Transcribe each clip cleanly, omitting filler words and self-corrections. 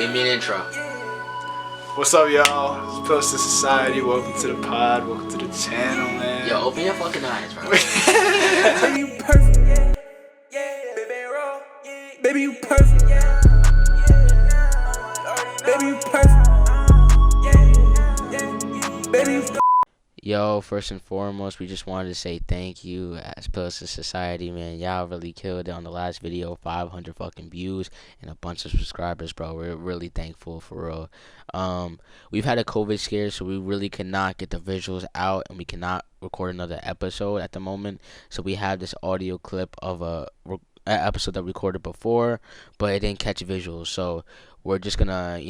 Give me an intro. What's up, y'all? It's Post to Society. Welcome to the pod. Welcome to the channel, man. Yo, open your fucking eyes, bro. Baby, you perfect. Baby, roll. Baby, you perfect. Baby, you perfect. Baby, you Yo, first and foremost, we just wanted to say thank you as Post to Society, man. Y'all really killed it on the last video. 500 fucking views and a bunch of subscribers, bro. We're really thankful, for real. We've had a COVID scare, so we really cannot get the visuals out, and we cannot record another episode at the moment. So we have this audio clip of a episode that we recorded before, but it didn't catch visuals. So we're just gonna,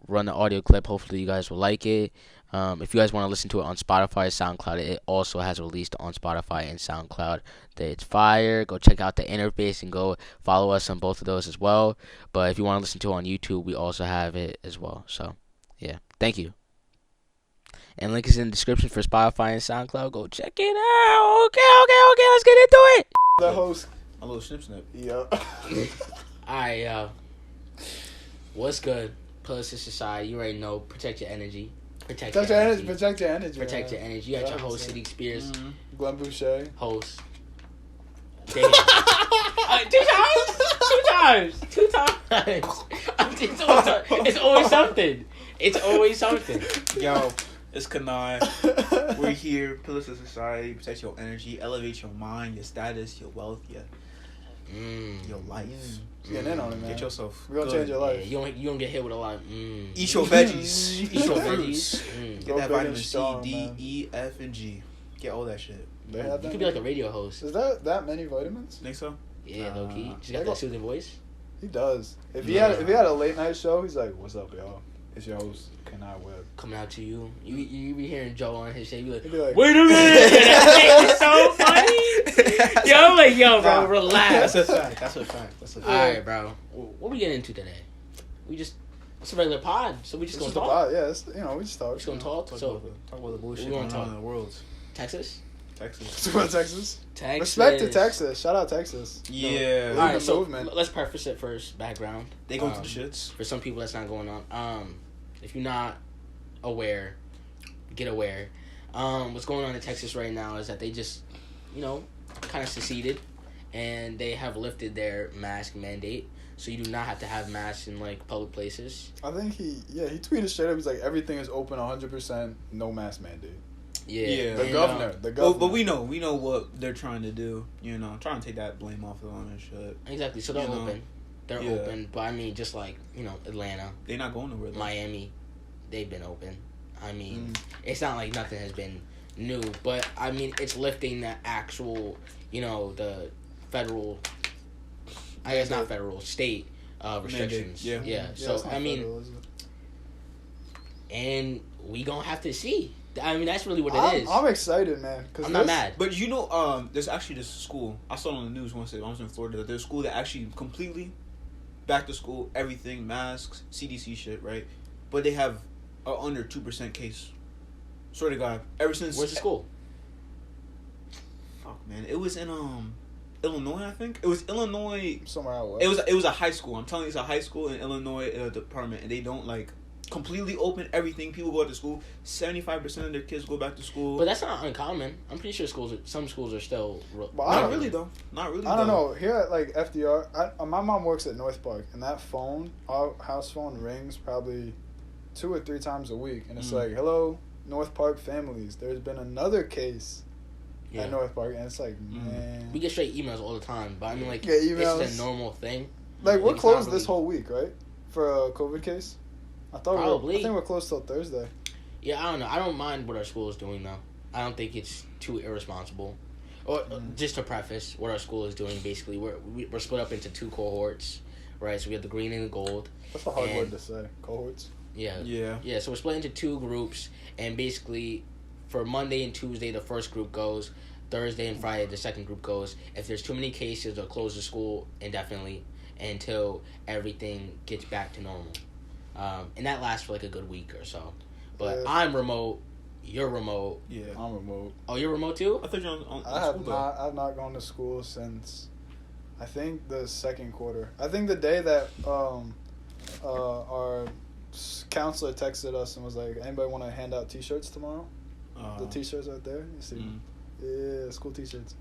run the audio clip. Hopefully you guys will like it. If you guys want to listen to it on Spotify, SoundCloud, it also has released on Spotify and SoundCloud. It's fire. Go check out the interface and go follow us on both of those as well. But if you want to listen to it on YouTube, we also have it as well. So, yeah. Thank you. And link is in the description for Spotify and SoundCloud. Go check it out. Okay. Let's get into it. The host. A little snip. Yeah. Alright, yo. What's good? Post to Society. You already know. Protect your energy. Protect your energy. Protect your energy. Protect your energy. You got your host, City Spears. Glenn Boucher. Host. Damn. 2 times. It's always something. Yo, it's Kanai. We're here. Pillars of Society. Protect your energy. Elevate your mind, your status, your wealth, your life. Getting in on it, man. Get yourself. We're gonna change your life. Yeah, you don't get hit with a lot. Eat your veggies. Eat your veggies. Get that vitamin C, strong, D, man. E, F, and G. Get all that shit. They have You that. could be like a radio host. Is there that many vitamins? Think so? Yeah, low key. Just They got go- that soothing voice. He does. If he had a late night show, he's like, "What's up, y'all? It's your host, Kanai Webb." Coming out to you. You be hearing Joe on his shit. You be He'd be like, like, wait a minute. That so funny. Yo, I'm like, yo, bro, Nah, relax. That's a fact. All right, bro. What we getting into today? It's a regular pod, so we just This gonna is the talk. pod. Yeah, we just talk. Just gonna talk. Talk So, about the bullshit we gonna going on talk. in the world. Texas. Texas. About Texas. Texas. Respect to Texas. Shout out Texas. Yeah. All right, the so movement. let's preface it first. Background. They go through the shits. For some people, that's not going on. If you're not aware, get aware. What's going on in Texas right now is that they just, kind of seceded, and they have lifted their mask mandate. So you do not have to have masks in public places. I think he tweeted straight up. He's like, everything is open 100%, no mask mandate. Yeah. The And, governor. The governor. But we know what they're trying to do. Trying to take that blame off of them and shit. Exactly. So they're open. They're Yeah. open. But I mean, just Atlanta, They're not going nowhere. Though. Miami, they've been open. I mean, it's not like nothing has been new, but I mean, it's lifting the actual, the federal, I guess not federal, state restrictions. Mandate, yeah. it's So, not I mean, federal, is it? and we gonna have to see. I mean, that's really what it is. I'm excited, man. I'm not mad. But there's actually this school. I saw it on the news once. I was in Florida. There's a school that actually completely back to school, everything, masks, CDC shit, right? But they have under 2% case. Swear to God, ever since. Where's the school? Fuck, man, it was in Illinois, I think. It was Illinois. Somewhere out west. It was a high school. I'm telling you, it's a high school in Illinois department, and they don't completely open everything. People go to school. 75% of their kids go back to school. But that's not uncommon. I'm pretty sure some schools are still. But I Not don't- really though. Not really. I don't though. know. Here at FDR, my mom works at North Park, and that phone, our house phone, rings probably 2 or 3 times a week, and it's like, "Hello, North Park families. There's been another case at North Park," and it's like, man, We get straight emails all the time, but I mean, Yeah, emails. it's a normal thing. we're it's not closed really- this whole week, right, for a COVID case. I think we're closed till Thursday. Yeah, I don't know. I don't mind what our school is doing though. I don't think it's too irresponsible. Or just to preface, what our school is doing, basically, we're split up into 2 cohorts, right? So we have the green and the gold. That's a hard word to say. Cohorts. Yeah. Yeah. Yeah. So we're split into 2 groups, and basically, for Monday and Tuesday, the first group goes. Thursday and Friday, the second group goes. If there's too many cases, they'll close the school indefinitely until everything gets back to normal. And that lasts for a good week or so. But I'm remote. You're remote. Yeah. I'm remote. Oh, you're remote too? I thought you were on I have school, though. not. I've not gone to school since, I think, the second quarter. I think the day that our counselor texted us and was like, "Anybody want to hand out T-shirts tomorrow?" The T-shirts right there. You see? Yeah, school T-shirts.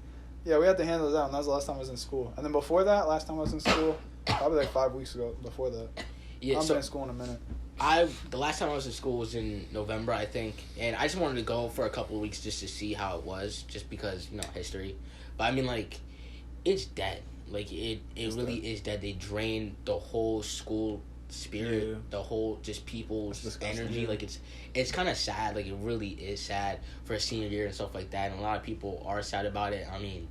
Yeah, we had to hand those out, and that was the last time I was in school. And then before that, last time I was in school, probably like 5 weeks ago. Before that, Yeah, I've been in school in a minute. The last time I was in school was in November, I think, and I just wanted to go for a couple of weeks just to see how it was, just because, you know, history. But I mean, like, it's dead. Like, it really is dead. They drained the whole school spirit, the whole just people's energy. Yeah. Like, it's kind of sad. Like, it really is sad for a senior year and stuff like that. And a lot of people are sad about it. I mean,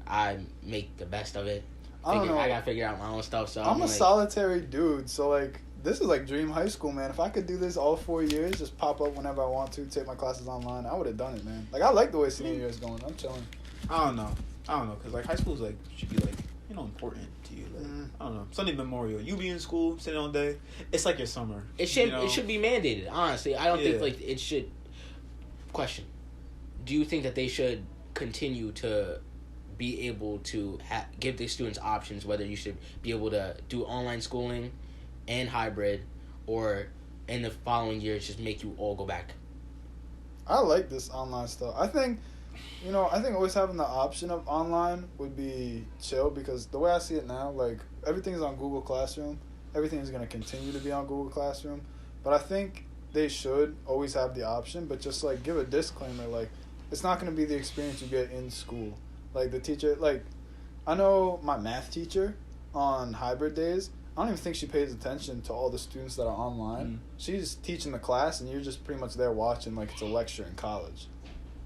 I make the best of it. I don't know. I gotta figure out my own stuff. So I'm a like, solitary dude, so like this is like dream high school, man. If I could do this all 4 years, just pop up whenever I want to, take my classes online, I would have done it, man. Like I like the way senior year is going. I'm chilling. I don't know, cause like high school's like should be like, you know, important to you. Like I don't know, Sunday Memorial, you be in school, sitting all day. It's like your summer. It should you know? It should be mandated. Honestly, I don't think like it should. Question: do you think that they should continue to be able to give the students options, whether you should be able to do online schooling and hybrid, or in the following years just make you all go back? I like this online stuff. I think always having the option of online would be chill, because the way I see it now, like everything's on Google Classroom. Everything is going to continue to be on Google Classroom. But I think they should always have the option, but just like give a disclaimer, like it's not going to be the experience you get in school. Like the teacher, like I know my math teacher on hybrid days, I don't even think she pays attention to all the students that are online. She's teaching the class and you're just pretty much there watching like it's a lecture in college.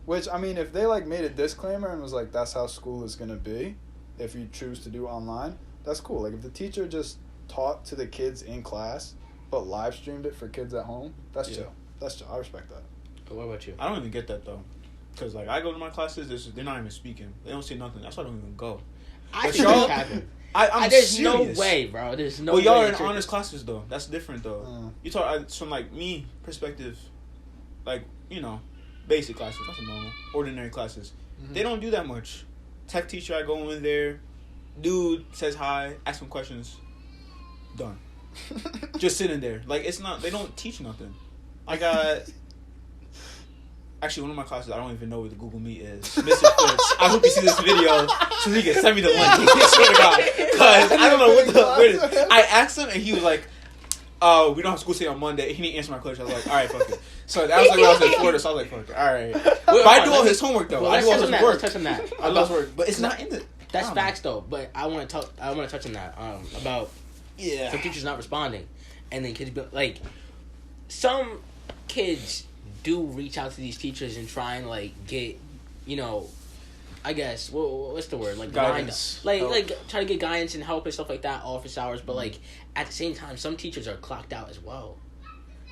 Which, I mean, if they like made a disclaimer and was like, that's how school is going to be if you choose to do online, that's cool. Like if the teacher just taught to the kids in class but live streamed it for kids at home, that's chill. That's chill. I respect that. But what about you? I don't even get that though. Because, like, I go to my classes, they're not even speaking. They don't say nothing. That's why I don't even go. I think that happened. I'm there's serious. No way, bro. There's no way. Well, y'all are in honors classes, though. That's different, though. You talk from, like, me perspective, like, you know, basic classes. That's normal. Ordinary classes. Mm-hmm. They don't do that much. Tech teacher, I go in there. Dude says hi. Ask him questions. Done. Just sitting there. Like, it's not, they don't teach nothing. I got... Actually, one of my classes, I don't even know where the Google Meet is. Mr. Fitz, I hope you see this video so he can send me the link. I swear to God. Because I don't know where it is. I asked him, and he was like, we don't have school today on Monday. He didn't answer my question. I was like, all right, fuck it. So that was like when I was in Florida, so I was like, fuck it. All right. But I do all his homework, though. Well, I do all his work. Let's touch on that. I love work. But it's not in the... That's facts, though. But I want to touch on that. About some teachers not responding. And then kids be like... Some kids... do reach out to these teachers and try and like get, you know, I guess what's the word, like guidance, like try to get guidance and help and stuff like that, office hours. But like at the same time, some teachers are clocked out as well.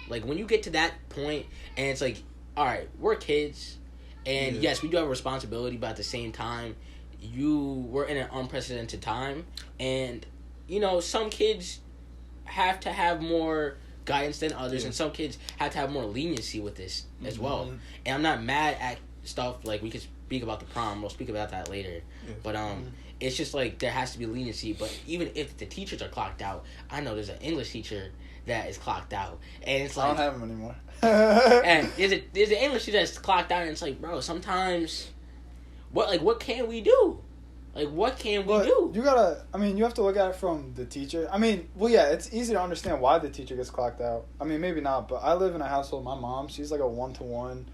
Like when you get to that point and it's like, all right, we're kids, and yes, we do have a responsibility, but at the same time, we're in an unprecedented time, and you know, some kids have to have more guidance than others, and some kids have to have more leniency with this as well. And I'm not mad at stuff, like we could speak about the prom, we'll speak about that later. But it's just like there has to be leniency. But even if the teachers are clocked out, I know there's an English teacher that is clocked out, and it's like I don't have them anymore. and there's an English teacher that's clocked out, and it's like, bro, sometimes what can we do? Like, what can we do? You have to look at it from the teacher. I mean, well, yeah, it's easy to understand why the teacher gets clocked out. I mean, maybe not, but I live in a household. My mom, she's like a 1-to-1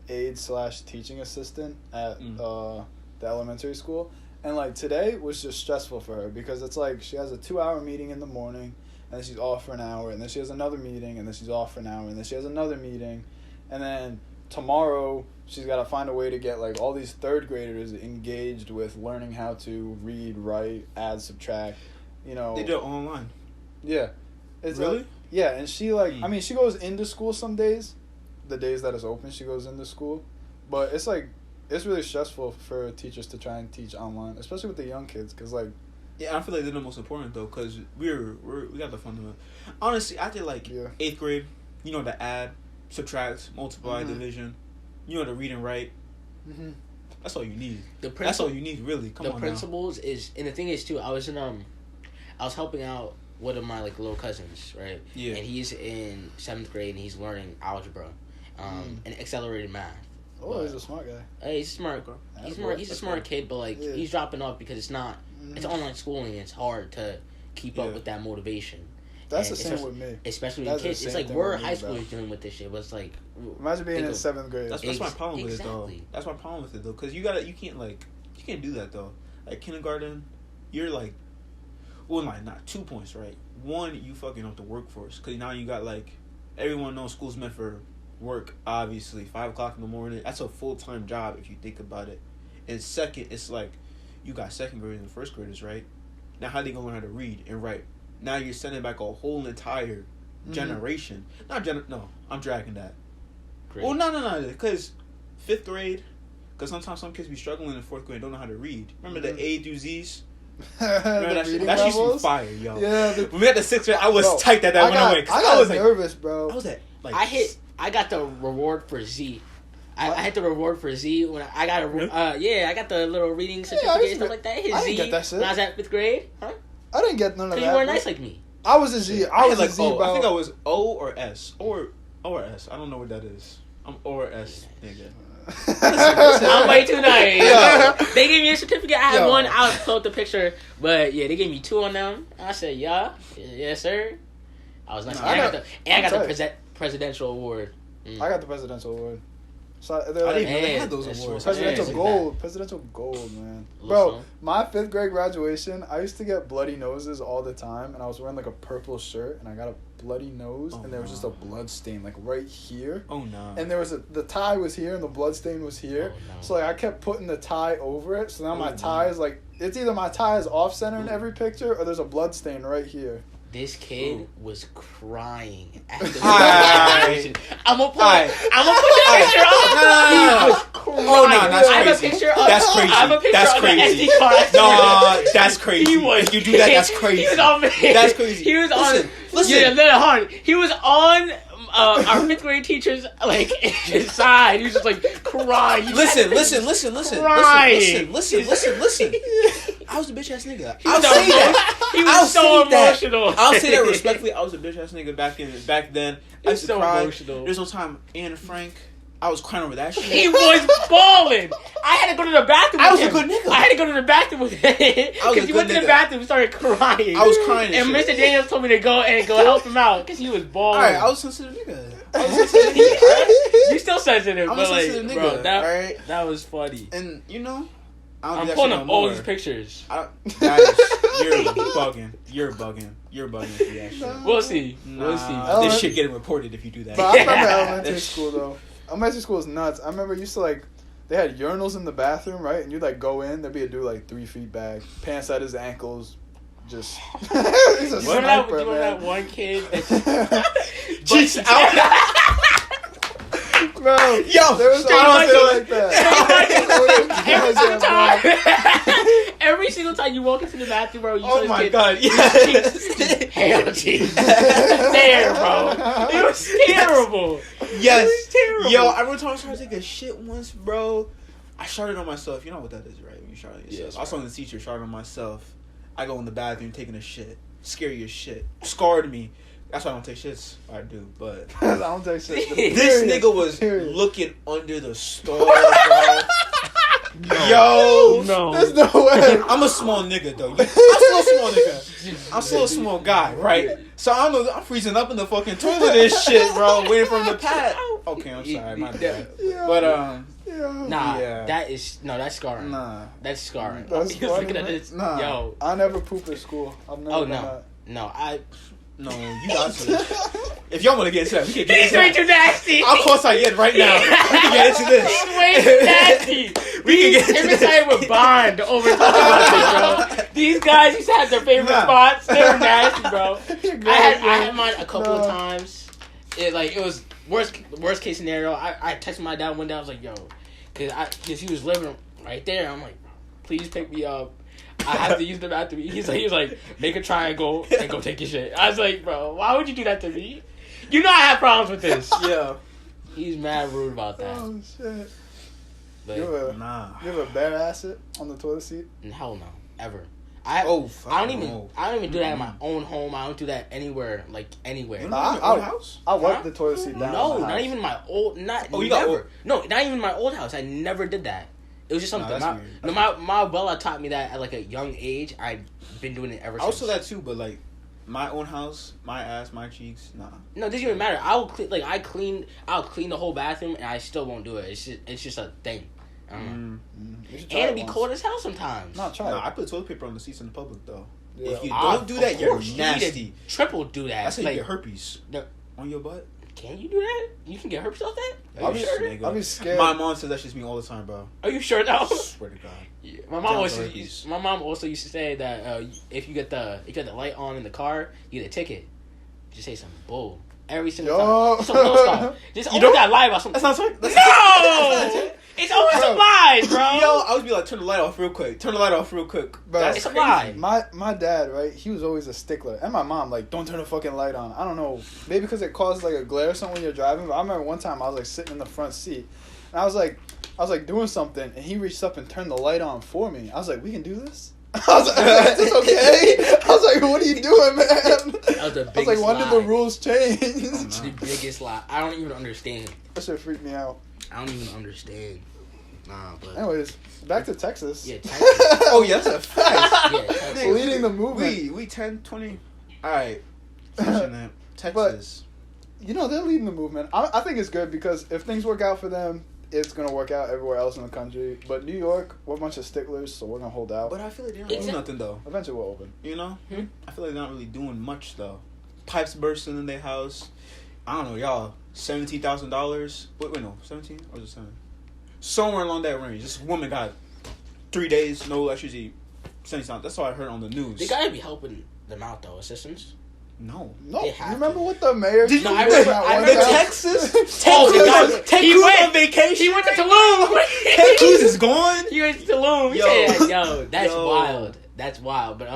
aide/teaching assistant at the elementary school. And, like, today was just stressful for her because it's like she has a 2-hour meeting in the morning, and then she's off for an hour, and then she has another meeting, and then she's off for an hour, and then she has another meeting, and then tomorrow she's got to find a way to get like all these third graders engaged with learning how to read, write, add, subtract, you know. They do it online. Yeah. It's really? Yeah, and she like I mean, she goes into school some days. The days that it's open, she goes into school. But it's like it's really stressful for teachers to try and teach online, especially with the young kids, cuz like I feel like they're the most important though, cuz we got the fundamental. Honestly, I did like 8th grade, you know, the add, subtract, multiply, division. You know, to read and write. That's all you need. That's all you need, really. Come on. The principles is, and the thing is too, I was helping out one of my like little cousins, right? Yeah. And he's in 7th grade and he's learning algebra, and accelerated math. Oh, he's a smart guy. Hey, he's smart. He's a smart kid, but like he's dropping off because it's online schooling and it's hard to keep up with that motivation. That's the same with me. Especially with kids. It's like we're high schoolers dealing with this shit, but it's like imagine being in 7th grade. That's my problem with it though. That's my problem with it though, because you can't do that though. Like kindergarten, you're like, well, like not 2 points, right? One, you fucking up the workforce, because now you got like, everyone knows school's meant for work. Obviously, 5 o'clock in the morning. That's a full-time job if you think about it. And second, it's like, you got 2nd graders and 1st graders, right? Now how they gonna learn how to read and write? Now you're sending back a whole entire generation. No, I'm dragging that. Great. Well, no, because 5th grade, because sometimes some kids be struggling in 4th grade and don't know how to read. Remember the A through Z's? Remember that used to be fire, yo. Yeah. When we had the 6th grade, I was tight at that one away. I was nervous, bro. I was at like I got the reward for Z. I had the reward for Z when I got I got the little reading certificate and stuff like that. I didn't get that shit. When I was at 5th grade, huh? I didn't get none of that. Because you weren't nice like me. I was a Z. I was like Z, O. bro. I think I was O or S. O or S. I don't know what that is. I'm O or S nigga. I'm way too nice. Yo. They gave me a certificate. I had one. I'll upload the picture. But yeah, they gave me 2 on them. I said, yes, sir. I was nice. I got the presidential award. I got the presidential award. So I didn't even know they had those awards. Presidential gold, man. Bro, my 5th grade graduation, I used to get bloody noses all the time, and I was wearing like a purple shirt, and I got a bloody nose, and there was just a blood stain like right here. Oh no! And there was the tie was here, and the blood stain was here. Oh, no. So like I kept putting the tie over it, so now my tie is like, it's either my tie is off center in every picture, or there's a blood stain right here. This kid was crying at the graduation. I'm gonna put the picture up. He was crying. Oh no, that's crazy. I have a picture of. That's crazy. I have a picture that's of crazy. the SD card. No, that's crazy. He was. If you do that, that's crazy. He was on. That's crazy. He was on. Listen. Yeah, hard. He was on. Our 5th grade teacher's like his side. He was just like crying. Listen. Crying. Listen. I was a bitch ass nigga. He was so emotional. I'll say that respectfully. I was a bitch ass nigga back then. I used to cry. Emotional. There's no time. Anne Frank. I was crying over that shit. He was balling. I had to go to the bathroom with him. I was a good nigga. I had to go to the bathroom with him. Because he went to the bathroom and started crying. I was crying and Mr. Daniels told me to go help him out because he was balling. Alright, I was a sensitive nigga. You still sensitive, I'm but a sensitive like, nigga, bro, that was funny. And, you know, I'm pulling up all these pictures. You're bugging for that shit. We'll see. This shit getting reported if you do that. But I remember elementary school, though. Elementary school is nuts. I remember used to like, they had urinals in the bathroom, right? And you'd like go in, there'd be a dude like 3 feet back, pants at his ankles, just. He's a sniper, man. That one kid just out. Bro, yo, there was always like that. Every single time you walk into the bathroom, bro, you oh my god, yes, hell cheeks. There, bro. It was terrible. Yes, it was terrible. Yo, I remember I was trying to take a shit once, bro. I sharted on myself. You know what that is, right? When you shart on yourself. Yes, I saw the teacher sharted on myself. I go in the bathroom taking a shit. Scary as shit. Scarred me. That's why I don't take shits. I do, but I don't take shits. This nigga was looking under the store, bro. Yo, no, there's no way. I'm a small nigga though. I'm still a small guy, right? So I'm freezing up in the fucking toilet and shit, bro, waiting for him to pad. Okay, I'm sorry, my bad. But that's scarring. Nah, that's scarring. That's looking at this. Nah, yo, I never pooped at school. I've never done that. No, you got to. If y'all want to get into that, we can get into that. He's way too nasty. I'll call Syed right now. We can get into this. He's way too nasty. We can get into this. Him and Syed would bond over talking about this, bro. These guys used to have their favorite spots. They were nasty, bro. I had mine a couple of times. It was worst case scenario. I texted my dad one day. I was like, yo, because he was living right there. I'm like, please pick me up. I have to use the bathroom. He was like, make a triangle and go take your shit. I was like, bro, why would you do that to me? You know I have problems with this. Yeah. He's mad rude about that. Oh, shit. But, you ever bare ass it on the toilet seat? Hell no. Ever. I don't no. even do that in my own home. I don't do that anywhere. You Nah, don't do it in your house? I wipe Huh? the toilet seat down. No, in the not house. even my old. Not Oh, you got never. old. No, not even my old house. I never did that. It was just something. that's weird. My abuela taught me that at like a young age. I've been doing it ever since. I also that too, but like my own house, my ass, my cheeks, nah. No, it doesn't even matter. I'll clean the whole bathroom, and I still won't do it. It's just a thing. I don't know. You should And try it be once. cold as hell sometimes. No, try Nah, it. I put toilet paper on the seats in the public though. Yeah. If you don't do that, Of you're course, you need to nasty. triple do that. That's how you Like, get herpes No. on your butt. Can you do that? You can get herpes off that? I'll Are be you sure? Nigga. I'll be scared. My mom says that shit to me all the time, bro. Are you sure though? Swear to God. Yeah. Herpes. My mom also used to say that if you get the light on in the car, you get a ticket. Just say some bull every single Yo. time. Some real stuff. Just You always don't? gotta lie about something. That's not so. That's No, it's always some lies, bro. Yo, I would be like, turn the light off real quick. Turn the light off real quick. Bro, That's it's a crazy. lie. My dad, right? He was always a stickler, and my mom, like, don't turn the fucking light on. I don't know, maybe because it causes like a glare or something when you're driving. But I remember one time I was like sitting in the front seat, and I was like doing something, and he reached up and turned the light on for me. I was like, we can do this. I was like, is this okay? I was like, what are you doing, man? That was the I was like, biggest when lie. did the rules change? The biggest lie. I don't even understand. That shit freaked me out. I don't even understand. Nah, but Anyways, back to Texas. yeah, Texas. Oh, yeah, that's a fact. Yeah, Texas. Nigga, Leading the movement. We 10, 20. Alright. Texas. You know, they're leading the movement. I think it's good because if things work out for them, it's going to work out everywhere else in the country. But New York, we're a bunch of sticklers, so we're going to hold out. But I feel like they don't Exactly. do nothing, though. Eventually we'll open. You know? Hmm? I feel like they're not really doing much, though. Pipes bursting in their house. I don't know, y'all. $17,000. Wait, no. 17? Or was it 7? Somewhere along that range. This woman got 3 days, no electricity. $70,000. That's all I heard on the news. They gotta be helping them out though, assistance. No. No, They you have remember to. what the mayor Did did? you- I the- remember- I remember Texas? Oh, Ted the Cruz- guy- Ted he Cruz went- on vacation. He went to Tulum. Ted Cruz is gone. He went to Tulum. Yo. Yo, that's Yo. wild. That's wild. But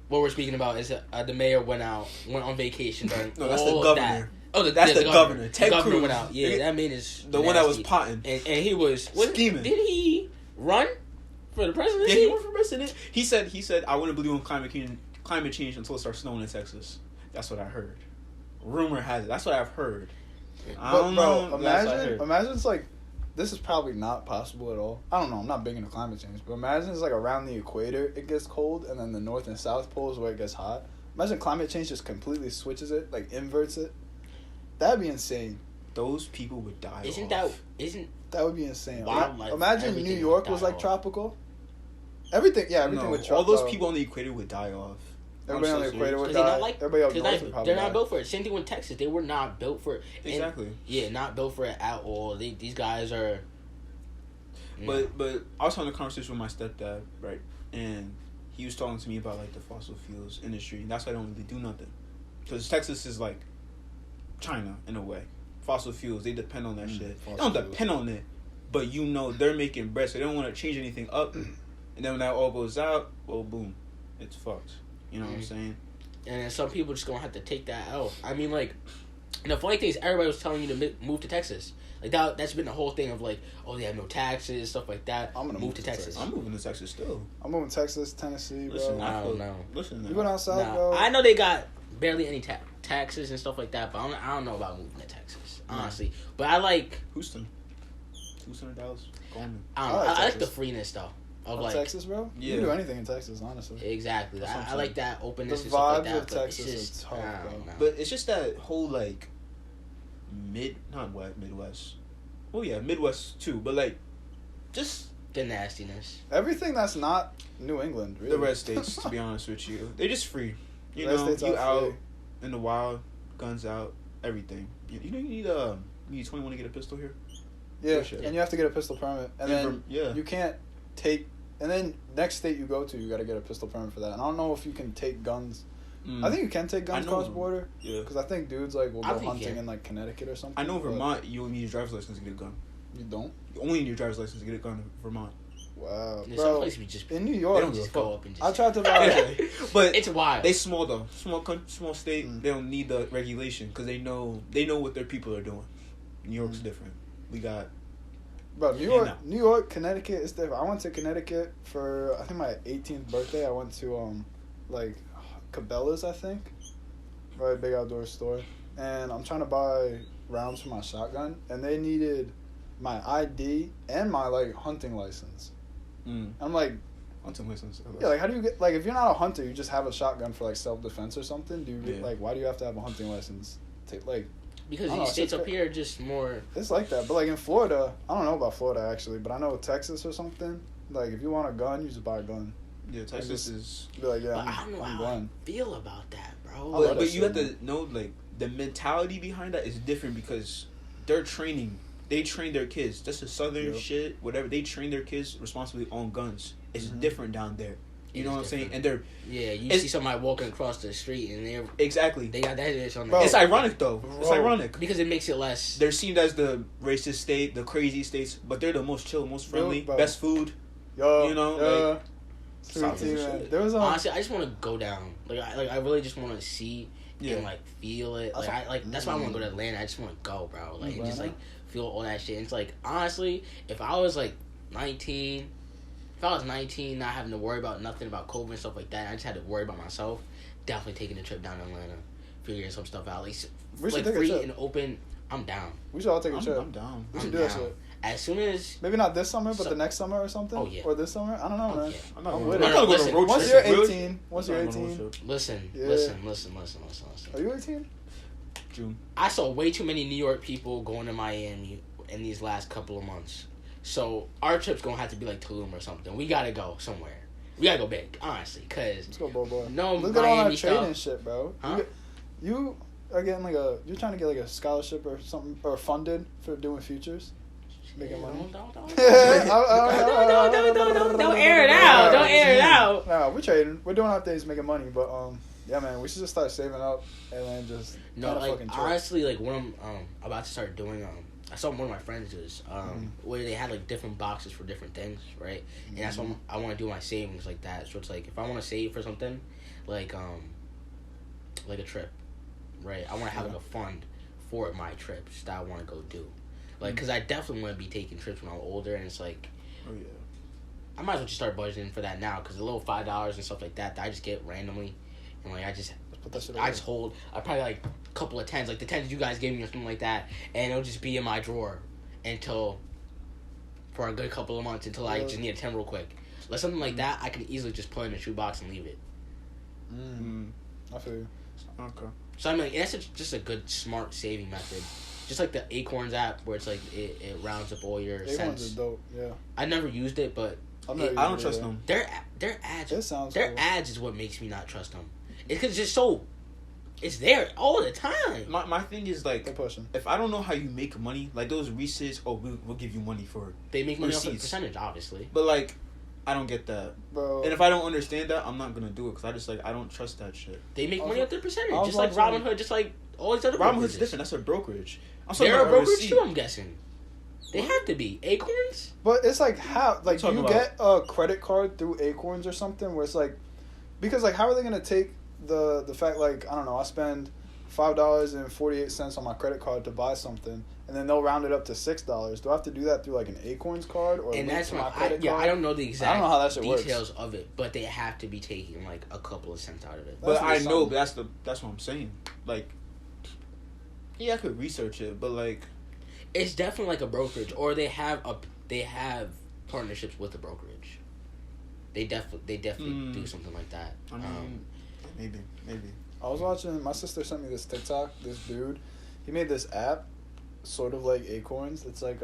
what we're speaking about is the mayor went on vacation during No, that's all the of governor. that. Oh, That's the governor. The Ted governor Cruz. went out. Yeah, that man is The one that was nasty. potting. And he was Scheming. Did he run for the presidency? Yeah, he went for president. He said, I wouldn't believe in climate change until it starts snowing in Texas. That's what I heard. Rumor has it. That's what I've heard. I But, don't bro, know. That's what I heard. imagine it's like, this is probably not possible at all. I don't know, I'm not big into climate change, but imagine it's like around the equator it gets cold, and then the north and south poles where it gets hot. Imagine climate change just completely switches it, like inverts it. That'd be insane. Those people would die. Isn't off. That would be insane. Wildlife, Imagine everything New York would was die like off. tropical. Everything No, would all those people on the equator would die off. Everybody I'm on the so equator serious. would Because they're die. not like Everybody up north would they're probably not die. built for it. Same thing with Texas. They were not built for it. And, Exactly. yeah, not built for it at all. These guys are. But I was having a conversation with my stepdad, right? And he was talking to me about like the fossil fuels industry. And that's why I don't really do nothing. Because Texas is like China in a way. Fossil fuels, they depend on that shit. They fossil don't fuels. depend on it, but you know they're making bread, so they don't want to change anything up. And then when that all goes out, well, boom, it's fucked. You know what I'm saying? And then some people just gonna have to take that out. I mean, like, and the funny thing is, everybody was telling you to move to Texas. Like that's been the whole thing of like, oh, they have no taxes, stuff like that. I'm gonna move to to Texas. I'm moving to Texas still. I'm moving to Texas, Tennessee, bro. Listen, I don't know. Listen, You go down south, Nah, bro. I know they got barely any taxes and stuff like that, but I don't know about moving to Texas, honestly. But I like Houston or Dallas. Call me. I don't know. I like I like the Texas. freeness though of Of like Texas, bro. You Yeah. can do anything in Texas, honestly. exactly. That's what I'm I like saying. that openness The and stuff like vibes that. of but Texas it's is just, tough, I don't bro. know. But it's just that whole like Midwest. Oh yeah, Midwest too. But like, just the nastiness. Everything that's not New England, really. the red states. To be honest with you, they're just free. You Red know, states you are out free. in the wild, guns out, everything. You know, you need 21 to get a pistol here. Yeah, For sure. and you have to get a pistol permit, and then yeah. you can't take. And then next state you go to, you got to get a pistol permit for that. And I don't know if you can take guns. Mm. I think you can take guns I know. cross border Yeah. because I think dudes like will I go think you hunting can. in like Connecticut or something. I know but Vermont. You only need your driver's license to get a gun. You don't. You only need your driver's license to get a gun in Vermont. Wow, There's bro. some places we just In New They York, don't give a just go fuck. up and just. I tried to buy. But It's wild. they small though. Small state. Mm. They don't need the regulation because they know what their people are doing. New York's different. We got Bro, New York, Connecticut is different. I went to Connecticut for I think my 18th birthday. I went to like Cabela's, I think, right, big outdoor store, and I'm trying to buy rounds for my shotgun, and they needed my ID and my like hunting license. I'm like, hunting license. yeah, like how do you get like if you're not a hunter, you just have a shotgun for like self-defense or something? Do you like why do you have to have a hunting license? Because these states up here are just more... It's like that. But, like, in Florida... I don't know about Florida, actually. But I know Texas or something. Like, if you want a gun, you just buy a gun. Yeah, Texas is... Be like, yeah, but I don't know how I feel about that, bro. But you have to know, like, the mentality behind that is different because they're training. They train their kids. That's a southern shit, whatever. They train their kids responsibly on guns. It's different down there. You know what I'm saying? And they're... Yeah, you see somebody walking across the street and they're... Exactly. They got that bitch on Bro. It's ironic, though. Bro. It's ironic. Because it makes it less... They're seen as the racist state, the crazy states, but they're the most chill, most friendly, Bro. best food. Yo, you know? Like, sweet tea, man. There was honestly, I just want to go down. I really just want to see and, like, feel it. That's why I want to go to Atlanta. I just want to go, bro. Like, and just, like, feel all that shit. And it's like, honestly, if I was, like, 19... If I was 19, not having to worry about nothing about COVID and stuff like that, I just had to worry about myself, definitely taking a trip down to Atlanta, figuring some stuff out. Like, free and open, I'm down. We should all take a trip. I'm down. We should do that shit. As soon as... Maybe not this summer, but the next summer or something? Oh, yeah. Or this summer? I don't know, man. Yeah. I'm with it. I'm not going to road Once trip. you're 18. Once you're 18. Listen. Are you 18? June. I saw way too many New York people going to Miami in these last couple of months. So, our trip's going to have to be like Tulum or something. We got to go somewhere. We got to go big, honestly, because... Let's go, boy. No, look at all Miami that trading shit, bro. Huh? You are getting like you're trying to get like a scholarship or something, or funded for doing futures? Making money? Don't air it out. Don't air it out. No, we're trading. We're doing updates making money, but yeah, man, we should just start saving up and then just honestly, like what I'm about to start doing. I saw one of my friends do this, where they had like different boxes for different things, right? And that's what I want to do my savings like that. So it's like if I want to save for something, like a trip, right? I want to have like a fund for my trips that I want to go do, like because I definitely want to be taking trips when I'm older, and it's like, oh yeah, I might as well just start budgeting for that now because the little $5 and stuff like that I just get randomly, and like I just hold. I probably like a couple of tens, like the tens you guys gave me or something like that, and it'll just be in my drawer for a good couple of months until I just need a 10 real quick. Like something like that, I can easily just put in a shoebox and leave it. I feel you. Okay. So I mean, like, that's just a good, smart saving method. Just like the Acorns app, where it's like it rounds up all your Acorns cents. is dope. Yeah. I never used it, but I don't trust them. Their ads. It sounds their cool. ads is what makes me not trust them. It's because it's just so. It's there all the time. My thing is like, they're pushing. If I don't know how you make money, like those receipts, we'll give you money for it. They make money off a percentage, obviously. But like, I don't get that, bro. And if I don't understand that, I'm not gonna do it because I don't trust that shit. They make money off their percentage, just like Robinhood, just like all these other. Robinhood's different. That's a brokerage. They're a brokerage too, I'm guessing. They have to be Acorns. But it's like how do you get a credit card through Acorns or something where it's like, because like how are they gonna take the fact like I don't know I spend $5.48 on my credit card to buy something and then they'll round it up to $6. Do I have to do that through like an Acorns card or and that's my credit card? Yeah, I don't know the exact I don't know how that shit details works. of it, but they have to be taking like a couple of cents out of it. But I know that's what I'm saying. Like, yeah, I could research it, but like, it's definitely like a brokerage, or they have partnerships with a brokerage. They definitely do something like that. I mean, maybe. I was watching. My sister sent me this TikTok. This dude, he made this app, sort of like Acorns. It's like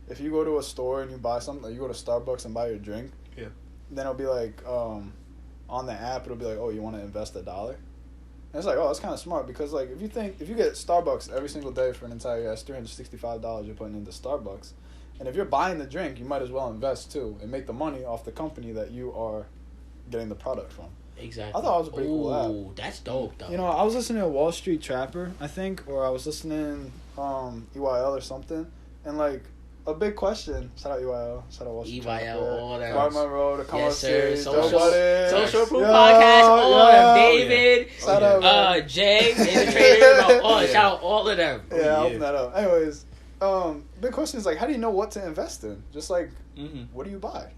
if you go to a store and you buy something, like you go to Starbucks and buy your drink. Yeah. Then it'll be like on the app, it'll be like, oh, you want to invest $1. And it's like, oh, that's kind of smart because like if you get Starbucks every single day for an entire year, that's $365 you're putting into Starbucks. And if you're buying the drink, you might as well invest too and make the money off the company that you are getting the product from. Exactly. I thought it was a pretty cool app. Ooh, that's dope though. You know, I was listening to Wall Street Trapper, I think, or I was listening EYL or something, and like a big question. Shout out EYL. Shout out Wall Street Trapper. EYL, all that. Mark Monroe, to come on stage. Social Proof Yo, Podcast, all of them. David, shout out, Jay, David Trader, shout out all of them. Yeah, I'll open that up. Anyways, big question is like, how do you know what to invest in? Just like, what do you buy?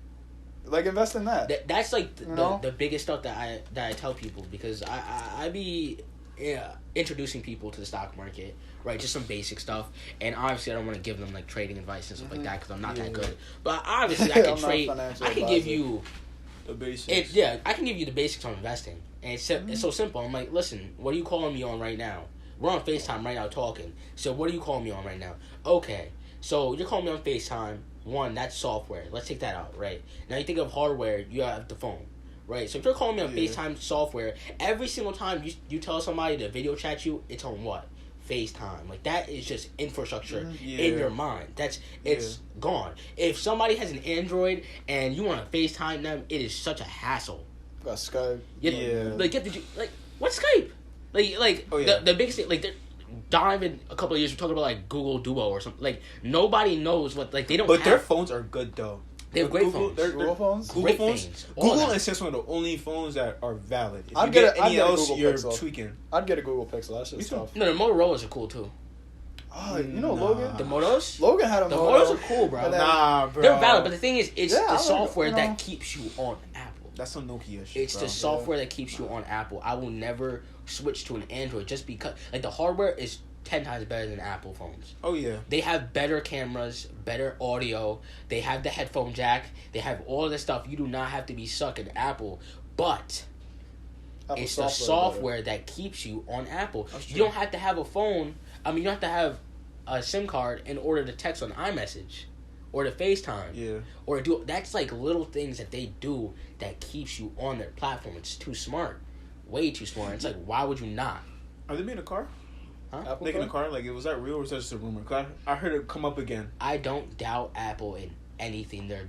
Like, invest in that. That's like the biggest stuff that I tell people, because I be introducing people to the stock market, right? Just some basic stuff, and obviously I don't want to give them like trading advice and stuff like that, because I'm not that good. But obviously I can trade. I can give you the basics. I can give you the basics on investing, and it's so simple. I'm like, listen, what are you calling me on right now? We're on FaceTime right now talking. So what are you calling me on right now? Okay, so you're calling me on FaceTime. One, that's software. Let's take that out, right? Now you think of hardware, you have the phone, right? So if you're calling me on FaceTime software, every single time you tell somebody to video chat you, it's on what? FaceTime. Like, that is just infrastructure in your mind. It's gone. If somebody has an Android and you want to FaceTime them, it is such a hassle. Got Skype. Like, what's Skype? The biggest thing, like, in a couple of years, we're talking about like Google Duo or something. Like, nobody knows what, like, they don't. But their phones are good though. They have great phones. Google phones. Great phones. phones. Google is just one of the only phones that are valid. If I'd you get get any else, Google you're Pixel. tweaking. I'd get a Google Pixel. That shit's tough. No, the Motorola's are cool too. Oh, you know Logan? The Motos? Logan had a The Moto. Motos are cool, bro. Nah, bro. They're valid, but the thing is, it's Yeah, the I software like, you know. that keeps you on Apple. That's some Nokia shit. It's the software that keeps you on Apple. I will never switch to an Android just because, like, the hardware is 10 times better than Apple phones. Oh yeah. They have better cameras, better audio. They have the headphone jack. They have all this stuff. You do not have to be stuck in Apple, but Apple it's the software that keeps you on Apple. You don't have to have a phone. I mean, you don't have to have a SIM card in order to text on iMessage or to FaceTime. Yeah. Or do that's like little things that they do that keeps you on their platform. It's too smart. Way too smart. It's like, why would you not? Are they making a car? Huh? Apple Making car? a car? Like, was that real or was that just a rumor? 'Cause I heard it come up again. I don't doubt Apple in anything they're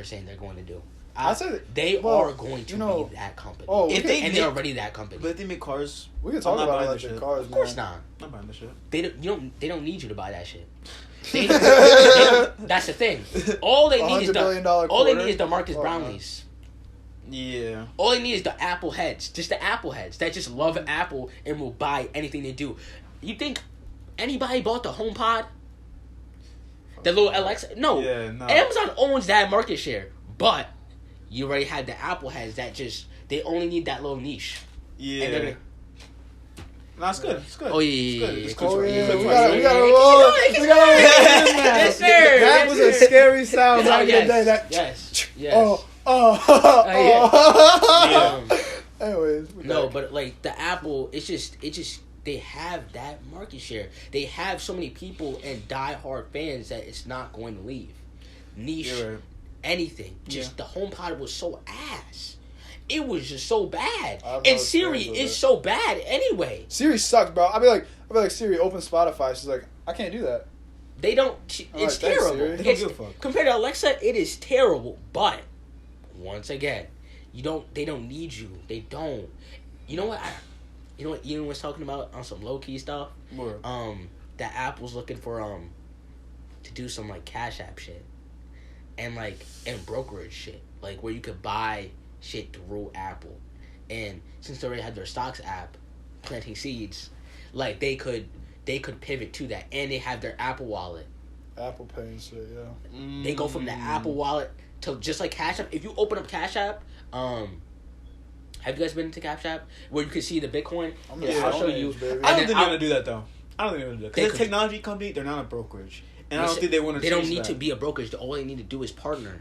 saying they're going to do. I said They are going to be that company. Oh, they're already that company. But if they make cars, we can talk I'm not about buying electric this cars, Of course man. not. I'm not buying this shit. They don't need you to buy that shit. They don't, that's the thing. All they need is the Marcus Brownlees. Yeah. All they need is the Apple heads. Just the Apple heads that just love Apple and will buy anything they do. You think anybody bought the HomePod? The little Alexa? No. Yeah, no. Amazon owns that market share. But you already had the Apple heads that just, they only need that little niche. Yeah. No, it's good. It's good. Oh, yeah. It's Cool. good. Yeah, It's good. we gotta Yeah, roll. keep We going, gotta keep roll. Yes, sir. That Yes, was a sir. scary sound back in the day. That Yes. Anyways, No, but like the Apple, it's just they have that market share. They have so many people and diehard fans that it's not going to leave. Niche, Right. anything. Just the HomePod was so ass. It was just so bad, I have no and Siri experience with is it. so bad anyway. Siri sucks, bro. I'll be like Siri, open Spotify. She's like, I can't do that. They don't. All It's right, thanks, terrible. Siri. They don't give a fuck. Compared to Alexa, it is terrible. But once again, they don't need you. They don't. You know what? You know what Ian was talking about on some low key stuff. More. That Apple's looking for to do some like Cash App shit, and brokerage shit, like where you could buy shit through Apple, and since they already had their stocks app, planting seeds, like they could pivot to that, and they have their Apple Wallet. Apple Pay and shit, yeah. They go from the Apple Wallet to just like Cash App. If you open up Cash App, have you guys been to Cash App where you can see the Bitcoin? I'm Yeah, gonna I'll Stone show Age, you. baby. I don't think they're gonna do that though. I don't think they're gonna do that They because it's a could- technology company. They're not a brokerage, and I don't Listen, think they want to. They don't need to be a brokerage. All they need to do is partner.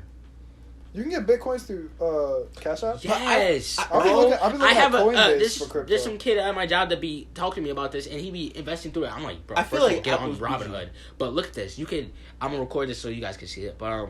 You can get Bitcoins through Cash App? Yes, I've been bro. looking I at have Coinbase this. for crypto. There's some kid at my job that be talking to me about this, and he be investing through it. I'm like, bro, I feel first of all, like get on Apple's Robinhood. But look at this. You can. I'm gonna record this so you guys can see it. But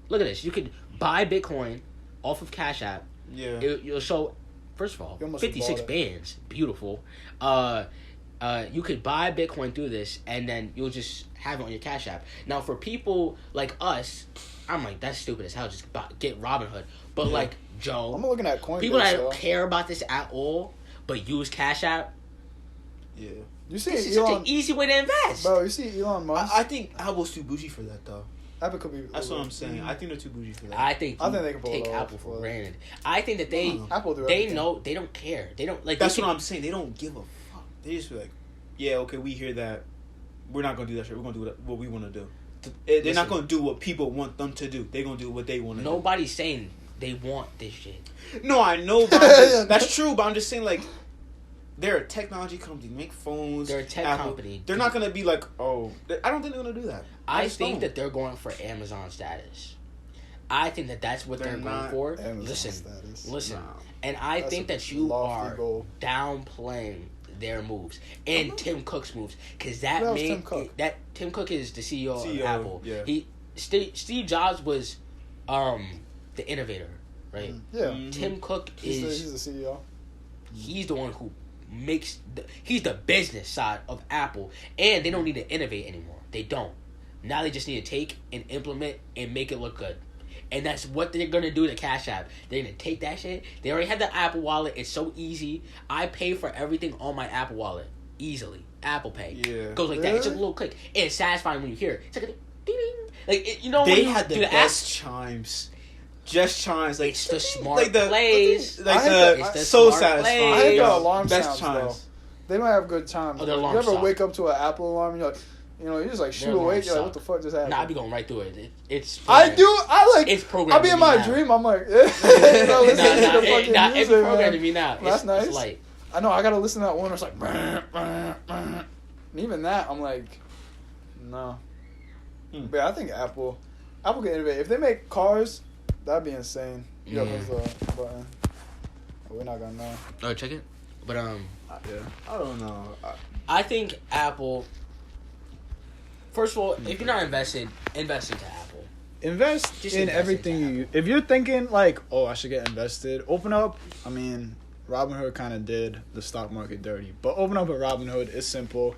look at this. You could buy Bitcoin off of Cash App. Yeah. You'll show. First of all, You almost 56 bought it. bands, beautiful. You could buy Bitcoin through this, and then you'll just have it on your Cash App. Now, for people like us, I'm like, that's stupid as hell. Just get Robinhood. But like Joe, I'm looking at Coinbase. people that though. don't care about this at all, but use Cash App, Yeah. You see this is such Elon, an easy way to invest. bro. You see Elon Musk. I think Apple's too bougie for that though. Apple could be. That's what I'm saying. I think they're too bougie for that. I think they can pull take it off, Apple for but- granted. I think that they Apple do they everything. know they don't care. They don't like. That's they what can- I'm saying. They don't give a fuck. They just be like, yeah, okay, we hear that. we're not gonna do that shit. We're gonna do what we want to do. They're not gonna do what people want them to do. They're gonna do what they want to do. Nobody's saying they want this shit. No, I know, but that's true. But I'm just saying, like, they're a technology company. They make phones. They're a tech company. They're not gonna be like, oh, I don't think they're gonna do that. I think that they're going for Amazon status. I think that that's what they're going for. Listen, no. And I think that you are downplaying their moves and Tim Cook's moves, because Tim Cook is the CEO of Apple. Yeah. Steve Jobs was the innovator, right? Yeah. Mm-hmm. Tim Cook he's the CEO. He's the one who he's the business side of Apple, and they don't need to innovate anymore. They don't. Now they just need to take and implement and make it look good. And that's what they're going to do to Cash App. They're going to take that shit. They already have the Apple Wallet. It's so easy. I pay for everything on my Apple Wallet. Easily. Apple Pay. Yeah. Goes like that. It's just a little click. And it's satisfying when you hear it. It's like a ding. Like, you know, they had the best chimes. Just chimes. Like, it's the smart plays. It's the so satisfying. I hate the alarm best sounds, chimes. Though. They might have good chimes. Oh, you ever wake up to an Apple alarm and you're like, you know, you just like shoot awake. You're like, what the fuck just happened? Nah, I be going right through it. It's I do. I like. It's programmed. I be in my dream. I'm like, it's programmed to me now. That's nice. It's like, I know. I gotta listen to that one where it's like, and even that, I'm like, no. But yeah, I think Apple can innovate. If they make cars, that'd be insane. Yeah, press the button. We're not gonna know. Oh, check it. But yeah, I don't know. I think Apple. First of all, if you're not invested, invest into Apple. Invest in everything if you're thinking like, oh, I should get invested, open up. I mean, Robinhood kind of did the stock market dirty, but open up a Robinhood is simple.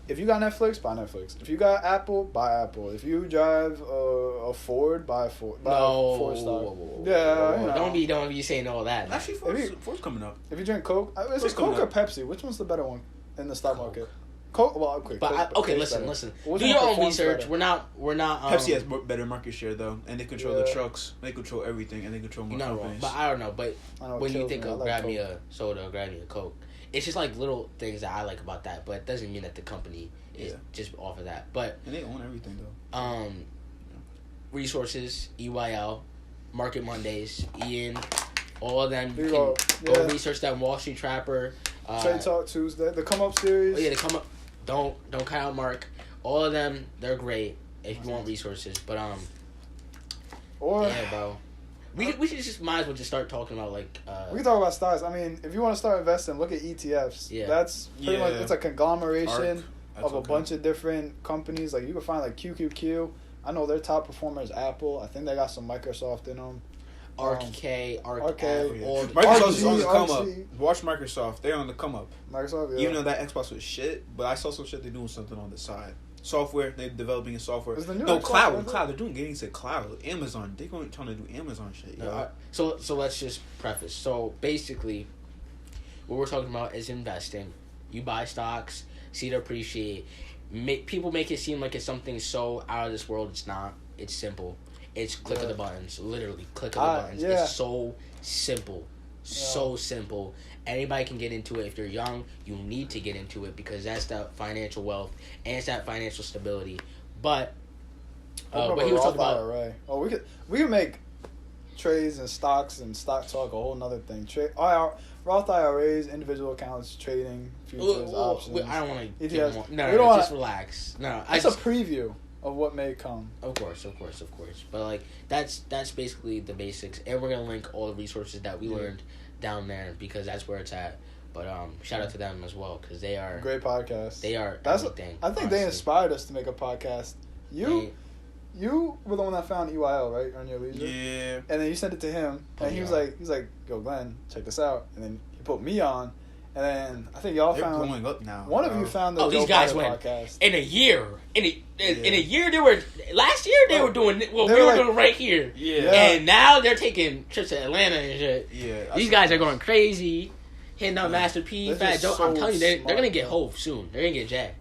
If you got Netflix, buy Netflix. If you got Apple, buy Apple. If you drive a Ford, buy a Ford. Buy Ford stock. Yeah, you know. Don't be saying all that. Actually, Ford's coming up. If you drink Coke, is it Coke or Pepsi? Which one's the better one in the stock market? Coke. Well, okay. But listen. Do your own research. Better? We're not. Pepsi has better market share though, and they control the trucks. They control everything, and they control more companies. But I don't know. But when you think of grab me a soda, grab me a Coke, it's just like little things that I like about that. But it doesn't mean that the company is just off of that. But and they own everything though. Resources, EYL, Market Mondays, Ian, all of them. You can go research that. Wall Street Trapper. Trade Talk Tuesday, the Come Up series. Oh yeah, the Come Up. Don't count out Mark. All of them, they're great if you want resources. But yeah, bro. We should just might as well just start talking about like. We can talk about stocks. I mean, if you want to start investing, look at ETFs. Yeah. That's pretty much it's a conglomeration of a bunch of different companies. Like you can find like QQQ. I know their top performer is Apple. I think they got some Microsoft in them. Microsoft is on the come up. Watch Microsoft. They're on the come up. Microsoft, yeah. Even though that Xbox was shit, but I saw some shit. They're doing something on the side. Software. They're developing a software. Cloud. They're doing getting to cloud. Amazon. They're trying to do Amazon shit. Yeah. So let's just preface. So basically, what we're talking about is investing. You buy stocks, see it appreciate. People make it seem like it's something so out of this world. It's not. It's simple. It's click of the buttons. Literally, click of the buttons. Yeah. It's so simple. So simple. Anybody can get into it. If you're young, you need to get into it because that's that financial wealth and it's that financial stability. But what he was talking about. IRA. Oh, we could make trades and stocks and stock talk a whole nother thing. Roth IRAs, individual accounts, trading, futures, options. I don't want to. ETFs. No, just relax. No, it's a preview of what may come. Of course. But like that's basically the basics, and we're gonna link all the resources that we learned down there because that's where it's at. But shout out to them as well because they are great podcast. They are everything. I think they inspired us to make a podcast. You were the one that found EYL, right, on your leisure. Yeah. And then you sent it to him, and he was like, "Yo, Glenn, check this out." And then he put me on. And then I think they're blowing up now. One of you found the these guys went podcast. In a year. In a year they were last year they were doing what we were doing right here. Yeah. And now they're taking trips to Atlanta and shit. Yeah. These guys are going crazy, hitting up Master P, Fat Joe. I'm telling you, they're gonna get Hove soon. They're gonna get Jay.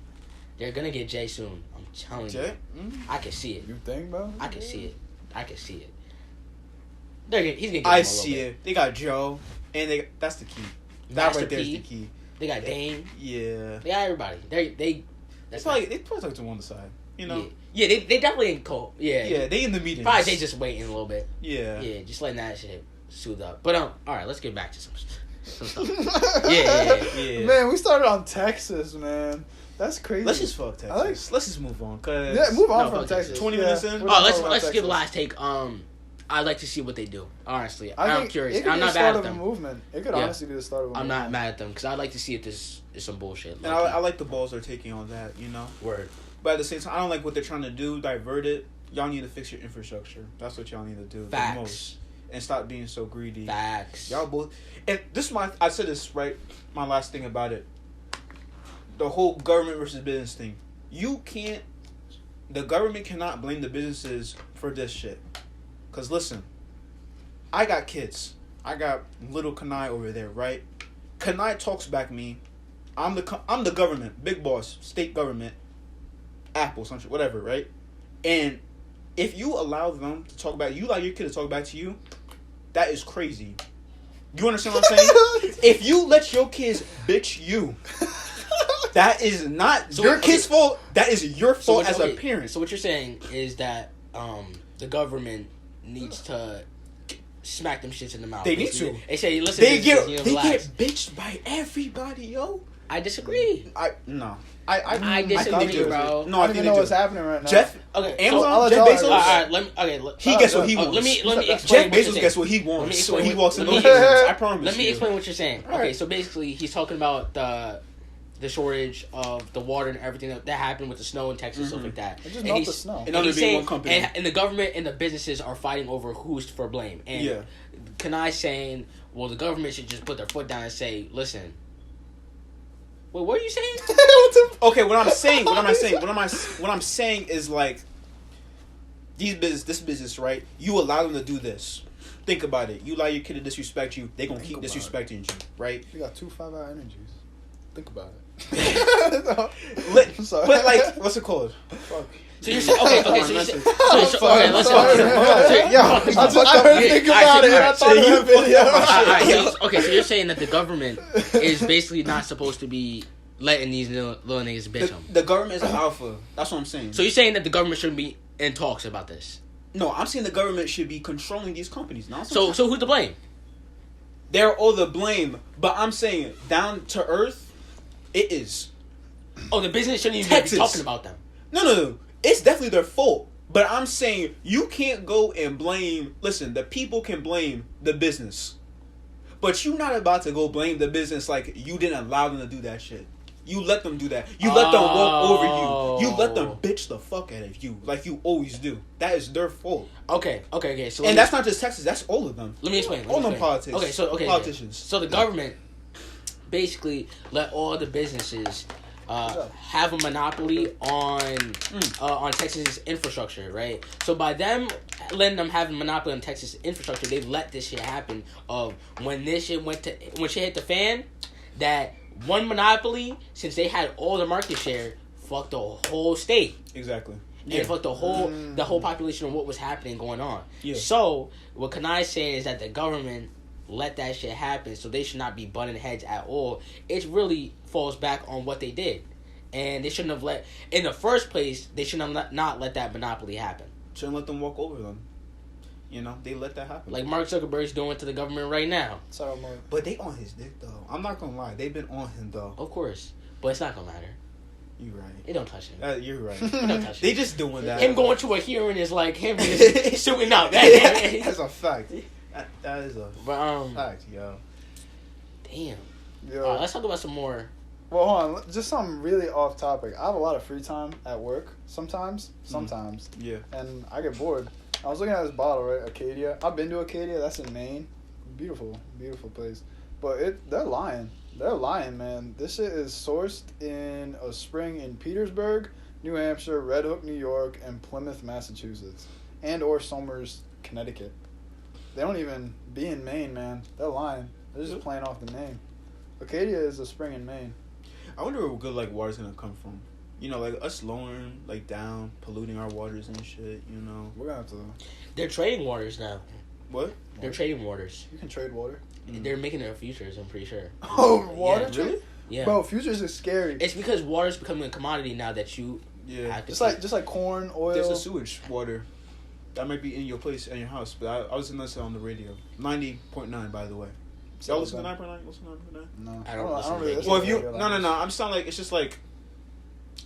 They're gonna get Jay soon. I'm telling you. Mm-hmm. I can see it. You think, bro? I can see it. He's gonna get. I see it. They got Joe, and that's the key. That right there is the key. They got Dame. Yeah. They got everybody. They're It's like they probably talk to one side. You know. Yeah, they definitely ain't cold. Yeah. Yeah, they in the meetings. Probably they just waiting a little bit. Yeah. Yeah, just letting that shit soothe up. But all right, let's get back to some stuff. Yeah. Man, we started on Texas, man. That's crazy. Let's just fuck Texas. Let's just move on. Move on from Texas. 20 minutes in. Let's give a last take. I'd like to see what they do. Honestly, I'm curious. I'm not mad at them. It could honestly be the start of a movement. I'm not mad at them because I'd like to see if this is some bullshit. And I like the balls they're taking on that. You know. Word. But at the same time, I don't like what they're trying to do. Divert it. Y'all need to fix your infrastructure. That's what y'all need to do. Facts. The most. And stop being so greedy. Facts. Y'all both. And this is I said this right. My last thing about it. The whole government versus business thing. The government cannot blame the businesses for this shit. Cause listen, I got kids. I got little Kanai over there, right? Kanai talks back me. I'm the government, big boss, state government, Apple, some shit, whatever, right? And if you allow them to talk back, you allow your kid to talk back to you, that is crazy. You understand what I'm saying? If you let your kids bitch you, that is not your kid's fault. That is your fault as a parent. So what you're saying is that the government needs to smack them shits in the mouth. They need to. They say, listen. They get bitched by everybody, yo. I disagree. I disagree, bro. No, I don't even know what's happening right now. Jeff, okay, Amazon, Jeff Bezos. All right, He gets what he wants. Let me explain. Jeff Bezos gets what he wants. So he walks in those rooms. I promise. Let me explain what you're saying. All Okay, right. so basically, he's talking about the shortage of the water and everything that happened with the snow in Texas, stuff like that. It just melt the snow. And he's saying, one company. and the government and the businesses are fighting over who's for blame. And Kanai saying, well, the government should just put their foot down and say, listen. Wait, what are you saying? Okay, what I'm saying is like this business, right? You allow them to do this. Think about it. You allow your kid to disrespect you, they gonna keep disrespecting you, right? You got 2 5-hour energies. Think about it. I'm sorry. But like, what's it called? Fuck. So you're saying, okay, so you're saying, okay, let's go. I heard think about it. I thought of that video. Okay, so you're saying that the government is basically not supposed to be letting these little niggas bitch them. The government is an alpha. That's what I'm saying. So you're saying that the government shouldn't be in talks about this? No, I'm saying the government should be controlling these companies. Now, so who's to blame? They're all the blame, but I'm saying down to earth, it is. Oh, the business shouldn't even be talking about them. No. It's definitely their fault. But I'm saying you can't go and blame... Listen, the people can blame the business. But you're not about to go blame the business like you didn't allow them to do that shit. You let them do that. You let them walk over you. You let them bitch the fuck out of you like you always do. That is their fault. Okay. So and that's not just Texas. That's all of them. Let me explain. All them politics. Politicians. So the government basically let all the businesses... have a monopoly on Texas infrastructure, right? So by them letting them have a monopoly on Texas infrastructure, they let this shit happen. Of when shit hit the fan, that one monopoly, since they had all the market share, fucked the whole state. Exactly. And fucked the whole population of what was happening going on. Yeah. So what Kanai's saying is that the government let that shit happen, so they should not be butting heads at all. It really falls back on what they did, and they shouldn't have let. In the first place, they should have not let that monopoly happen. Shouldn't let them walk over them. You know, they let that happen. Like Mark Zuckerberg's doing to the government right now. Sorry, Mark. But they on his dick though. I'm not gonna lie, they've been on him though. Of course, but it's not gonna matter. You're right. It don't touch him. You're right. It don't touch him. They just doing that. Him going to a hearing is like him just shooting out. That's a fact. That is a fact, yo. Damn. Yo. Let's talk about some more. Well, hold on. Just something really off topic. I have a lot of free time at work sometimes. Yeah. And I get bored. I was looking at this bottle, right? Acadia. I've been to Acadia. That's in Maine. Beautiful, beautiful place. But they're lying. They're lying, man. This shit is sourced in a spring in Petersburg, New Hampshire, Red Hook, New York, and Plymouth, Massachusetts. And or Somers, Connecticut. They don't even be in Maine, man. They're lying. They're just playing off the name. Acadia is a spring in Maine. I wonder where good water's gonna come from. You know, like us lowering down, polluting our waters and shit. You know, we're gonna have to. They're trading waters now. What? They're trading waters. You can trade water. They're making their futures. I'm pretty sure. Oh, water? Yeah, really? Yeah. Bro, futures is scary. It's because water's becoming a commodity now that you have to Just like corn, oil. There's a sewage water that might be in your place in your house, but I was listening on the radio. 90.9, by the way. Y'all listen to 9.9? Listen to 9.9? No, I don't listen to really Well, if you radio no, language. I'm just sound like it's just like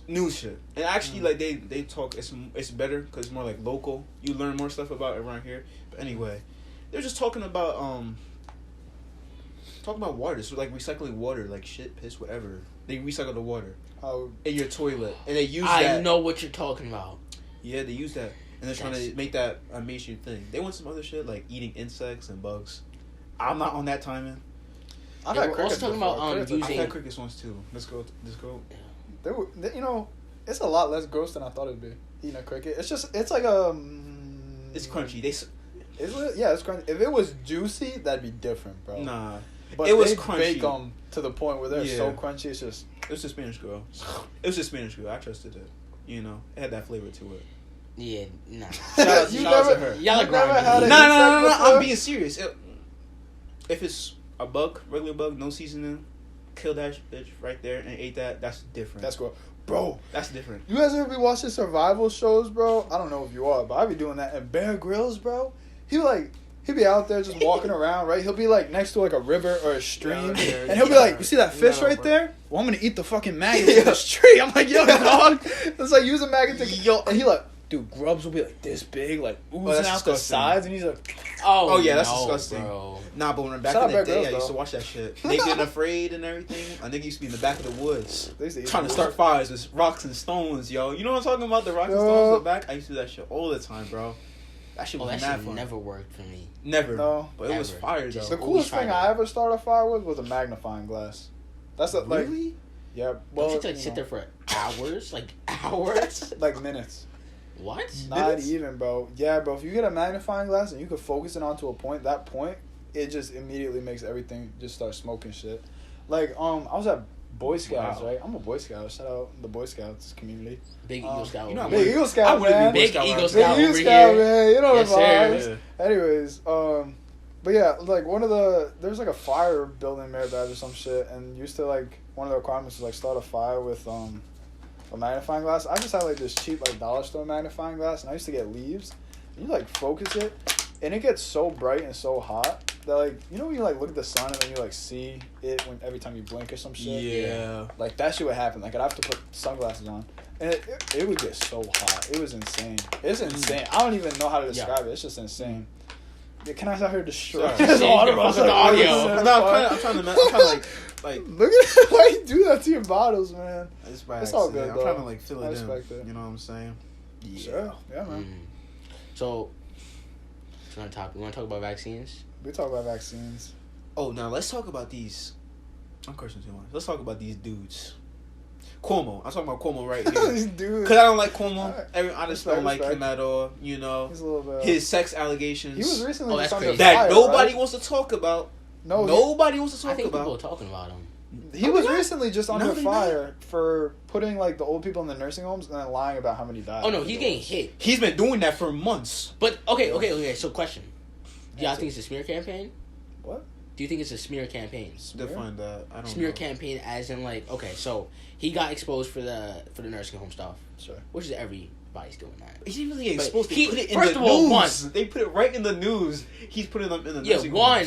news shit. And actually, like they talk. It's better because it's more like local. You learn more stuff about around here. But anyway, they're just talking about water. So like recycling water, like shit, piss, whatever. They recycle the water Oh, in your toilet, and they use I that. know what you're talking about. Yeah, they use that, and they're trying to make that a mainstream thing. They want some other shit like eating insects and bugs. I'm not on that timing. I've Yeah, had we're crickets also talking before. about, Crickets are- I've using- had crickets once too. Let's go. you know, it's a lot less gross than I thought it'd be. Eating a cricket, it's like It's crunchy. They Yeah, it's crunchy. If it was juicy, that'd be different, bro. nah. But It was they crunchy. bake them to the point where they're so Yeah. crunchy. It's just It was a Spanish girl. I trusted it. You know, it had that flavor to it. Yeah, nah. Shout out You to never- her. Y'all are you never grinding. had No, an no, insect no, no, before? I'm being serious. If it's a bug, regular bug, no seasoning, kill that bitch right there and ate that. That's different. That's cool, bro. That's different. You guys ever be watching survival shows, bro? I don't know if you are, but I be doing that. And Bear Grylls, bro, he'll be out there just walking around, right? He'll be like next to like a river or a stream, Yeah, and he'll be like, "You see that fish right there? Well, I'm gonna eat the fucking maggots in this tree." I'm like, "Yo, dog!" It's like use a maggot to yo, and he like, dude, grubs will be like this big, like oozing that's out the disgusting. sides, and he's like, Oh, yeah, that's no, disgusting. Bro. Nah, but when back Shout in the out Bear day, Grylls, I used to though. watch that shit. Naked and Afraid and everything. A nigga used to be in the back of the woods. They used to eat Trying to the start fires with rocks and stones, yo. You know what I'm talking about? The rocks and stones in the back? I used to do that shit all the time, bro. That shit Oh, was that mad shit fun. never worked for me. Never. No. But it was Ever. fire, Just though. The always coolest tried thing it. I ever started a fire with was a magnifying glass. That's a, like, Really? yeah, well, Don't you like you sit know, there for hours? Like hours? like minutes. What? Not Minutes? even, bro. Yeah, bro. If you get a magnifying glass and you could focus it onto a point, that point, it just immediately makes everything just start smoking shit. Like, I was at Boy Scouts, Wow. right? I'm a Boy Scout. Shout out the Boy Scouts community. Big Eagle Scout. you know over I'm Big here. Eagle I Scout, wouldn't man. be Boy Big Scout Eagle right Scout. Big Eagle over Scout, here. man. You know Yes, the sir. vibes. Anyways, but yeah, like there's like a fire building merit badge or some shit, and used to like one of the requirements was like start a fire with a magnifying glass. I just had like this cheap like dollar store magnifying glass, and I used to get leaves. And you like focus it, and it gets so bright and so hot that like when you like look at the sun and then you like see it when every time you blink or some shit. Yeah. Like that shit would happen. Like I'd have to put sunglasses on, and it would get so hot. It was insane. It's insane. I don't even know how to describe it. It's just insane. Yeah, can I out here destroy Sorry. this audio? I was Fucking like, audio. listen, No, fuck. I'm trying to like. Look at why you do that to your bottles, man. It's by It's all accident. good, I'm though. trying to like fill I it in. respect it. You know what I'm saying? Yeah. Sure. Yeah, man. So, we want to talk about vaccines? We talk about vaccines. Oh, now let's talk about these. I'm cursing too much. Let's talk about these dudes. Cuomo. I'm talking about Cuomo right here. These dudes. Cause I don't like Cuomo. Alright. I just don't like him at all. You know, He's a little bit. his sex allegations. He was recently Oh, just that's under crazy. that fire, nobody right? wants to talk about. No, Nobody wants to I talk think people are about. talking about him. he was recently just under they fire for putting like the old people in the nursing homes and then lying about how many died. Oh no, he's getting hit. He's been doing that for months. But okay. So, question: do y'all Answer. think it's a smear campaign? What? Do you think it's a smear campaign? Define that. I don't Smear know. campaign, as in like, okay, so he got exposed for the nursing home stuff, Sure. which is everybody's doing that. He didn't really But exposed. They he- put it in first the of all, news. one- They put it right in the news. He's putting them in the Yeah, nursing one.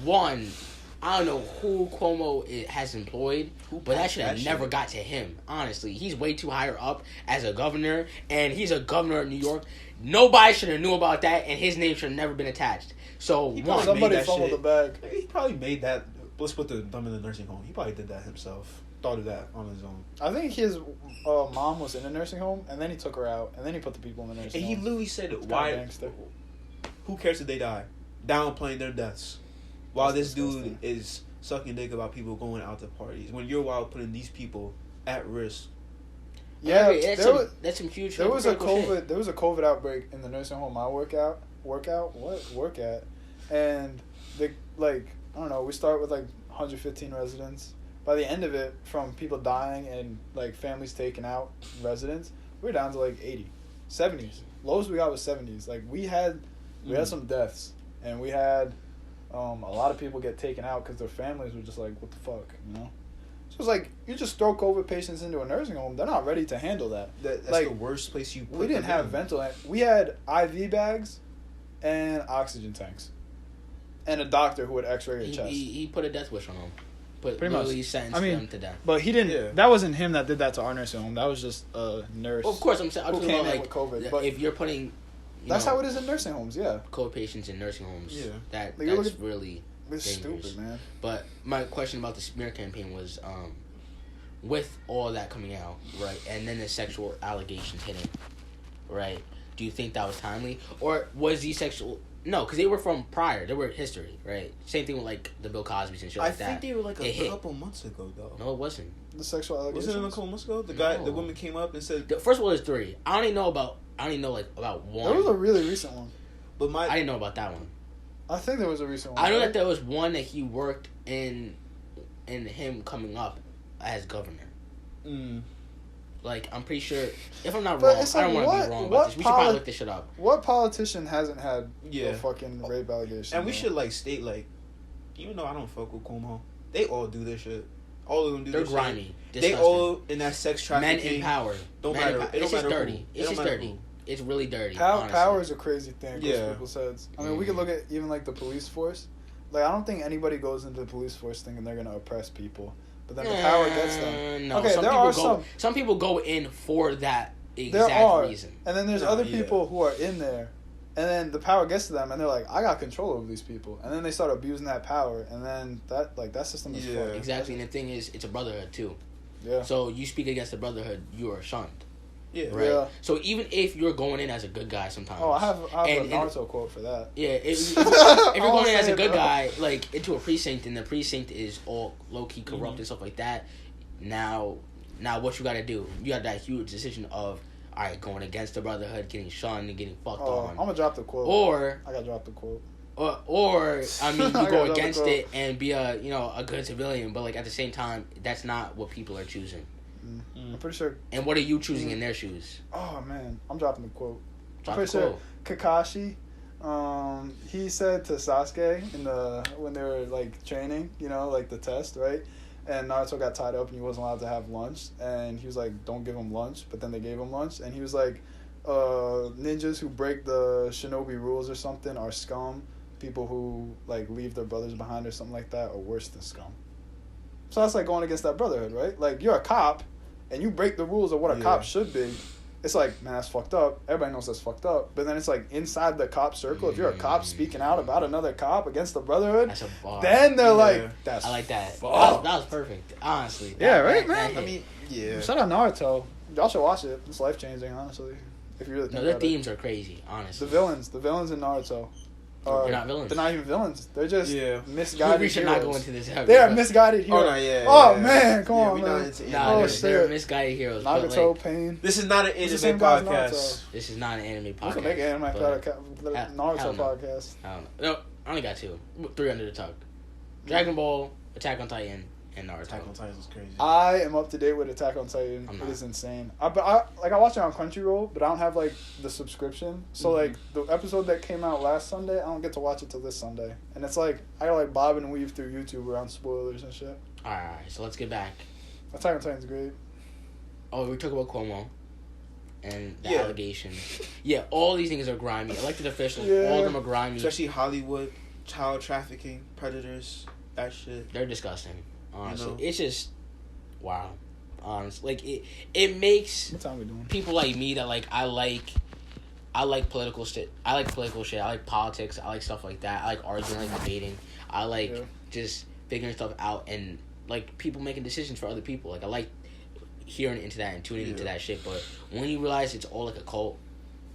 homes. I don't know who Cuomo has employed, but that passed should have that never shit? got to him. Honestly, he's way too higher up as a governor, and he's a governor of New York. Nobody should have knew about that, and his name should have never been attached. So He one, probably Somebody made that fumbled shit. the bag. He probably made that. Let's put them in the nursing home. He probably did that himself. Thought of that on his own. I think his mom was in a nursing home, and then he took her out, and then he put the people in the nursing And he home. literally said, It's "Why? kinda gangster. Who cares if they die? Downplaying their deaths, while That's this dude disgusting. is sucking dick about people going out to parties. When you're wild putting these people at risk." Yeah, that's there was, that's some huge. there was a hypocritical shit. COVID. There was a COVID outbreak in the nursing home I work at, and they like I don't know. We start with like 115 residents. By the end of it, from people dying and like families taking out residents, we're down to like 80, 70s. Lowest we got was 70s. Like we had some deaths, and we had a lot of people get taken out because their families were just like, what the fuck, you know? So it's like, you just throw COVID patients into a nursing home. They're not ready to handle that. That's like, the worst place you put we didn't them have in. ventilators. We had IV bags and oxygen tanks. And a doctor who would x-ray your chest. He put a death wish on him. Pretty much. He sentenced them to death. But he didn't. Yeah. That wasn't him that did that to our nursing home. That was just a nurse. Well, of course, I'm saying, who talking came about in like with COVID. But if you're putting, that's how it is in nursing homes. Yeah, COVID patients in nursing homes. Yeah. That's really it's dangerous. stupid, man. But my question about the smear campaign was, with all that coming out, right, and then the sexual allegations hitting, right? Do you think that was timely, or was the sexual? No, because they were from prior. They were history, right? Same thing with like the Bill Cosby's and shit like that. I think they were like a couple months ago, though. No, it wasn't. The sexual allegations. Wasn't it a couple months ago? The woman came up and said. First of all, there's 3. I only know about one. There was a really recent one. But I didn't know about that one. I think there was a recent one. I know that there was one that he worked in him coming up as governor. Like, I'm pretty sure, if I'm not wrong, I don't want to be wrong about this. We should probably look this shit up. What politician hasn't had a fucking rape allegation? And we should, like, state, like, even though I don't fuck with Cuomo, they all do this shit. All of them do this shit. They're grimy. They all in that sex trafficking. Men in power. Don't matter. It's just dirty. It's just dirty. It's really dirty. Power is a crazy thing. Yeah. People said. I mean, we could look at even like the police force. Like, I don't think anybody goes into the police force thinking they're gonna oppress people, but then the power gets them. No, Okay, some people go in for that exact reason. And then there's other people who are in there, and then the power gets to them, and they're like, I got control over these people, and then they start abusing that power, and then that system is fucked. Exactly, and the thing is, it's a brotherhood too. Yeah. So you speak against the brotherhood, you are shunned. Yeah. Right. Yeah. So even if you're going in as a good guy, sometimes. Oh, I have a Naruto quote for that. Yeah. If you're going in as a good guy, like into a precinct, and the precinct is all low key corrupt and stuff like that, now what you got to do? You got that huge decision of, all right, going against the brotherhood, getting shunned and getting fucked on. I'm gonna drop the quote. Or I gotta drop the quote. Or I mean, you go against it and be a good civilian, but like at the same time, that's not what people are choosing. I'm pretty sure. And what are you choosing in their shoes? Oh man, I'm dropping the quote. Drop I'm pretty sure Kakashi, he said to Sasuke when they were like training, like the test, right? And Naruto got tied up and he wasn't allowed to have lunch, and he was like, "Don't give him lunch," but then they gave him lunch, and he was like, "Ninjas who break the shinobi rules or something are scum. People who like leave their brothers behind or something like that are worse than scum." So that's like going against that brotherhood, right? Like, you're a cop, and you break the rules of what a cop should be. It's like, man, that's fucked up. Everybody knows that's fucked up. But then it's like, inside the cop circle, if you're a cop speaking out about another cop against the brotherhood, that's a bar. Then they're like, that's I like that. Fuck. That was perfect, honestly. Right, man? That I hit. mean, yeah. Shout out Naruto. Y'all should watch it. It's life-changing, honestly. If you really think their about it. themes are crazy, honestly. The villains in Naruto. They're not villains. They're not even villains. They're just misguided We should heroes. not go into this. They are misguided heroes. Man, come on, man. They're misguided heroes. Nagato, like, Pain. This is not an anime podcast. This is not an anime podcast. We can make an anime Naruto podcast. I don't know. No, I only got 2. 3 under the tug. Dragon Ball, Attack on Titan, and Naruto. Attack on Titan is crazy. I am up to date with Attack on Titan. It is insane. I watch it on Crunchyroll, but I don't have like the subscription. So like the episode that came out last Sunday, I don't get to watch it till this Sunday. And it's like I gotta like bob and weave through YouTube around spoilers and shit. Alright, so let's get back. Attack on Titan's great. Oh, we talk about Cuomo and the allegations. Yeah, all these things are grimy. Elected officials, all of them are grimy. Especially Hollywood, child trafficking, predators, that shit. They're disgusting. Honestly, it's just wow. Honestly, like it makes people like me that like I like political shit. I like political shit. I like politics. I like stuff like that. I like arguing, I like debating. I like just figuring stuff out and like people making decisions for other people. Like I like hearing into that and tuning into that shit. But when you realize it's all like a cult,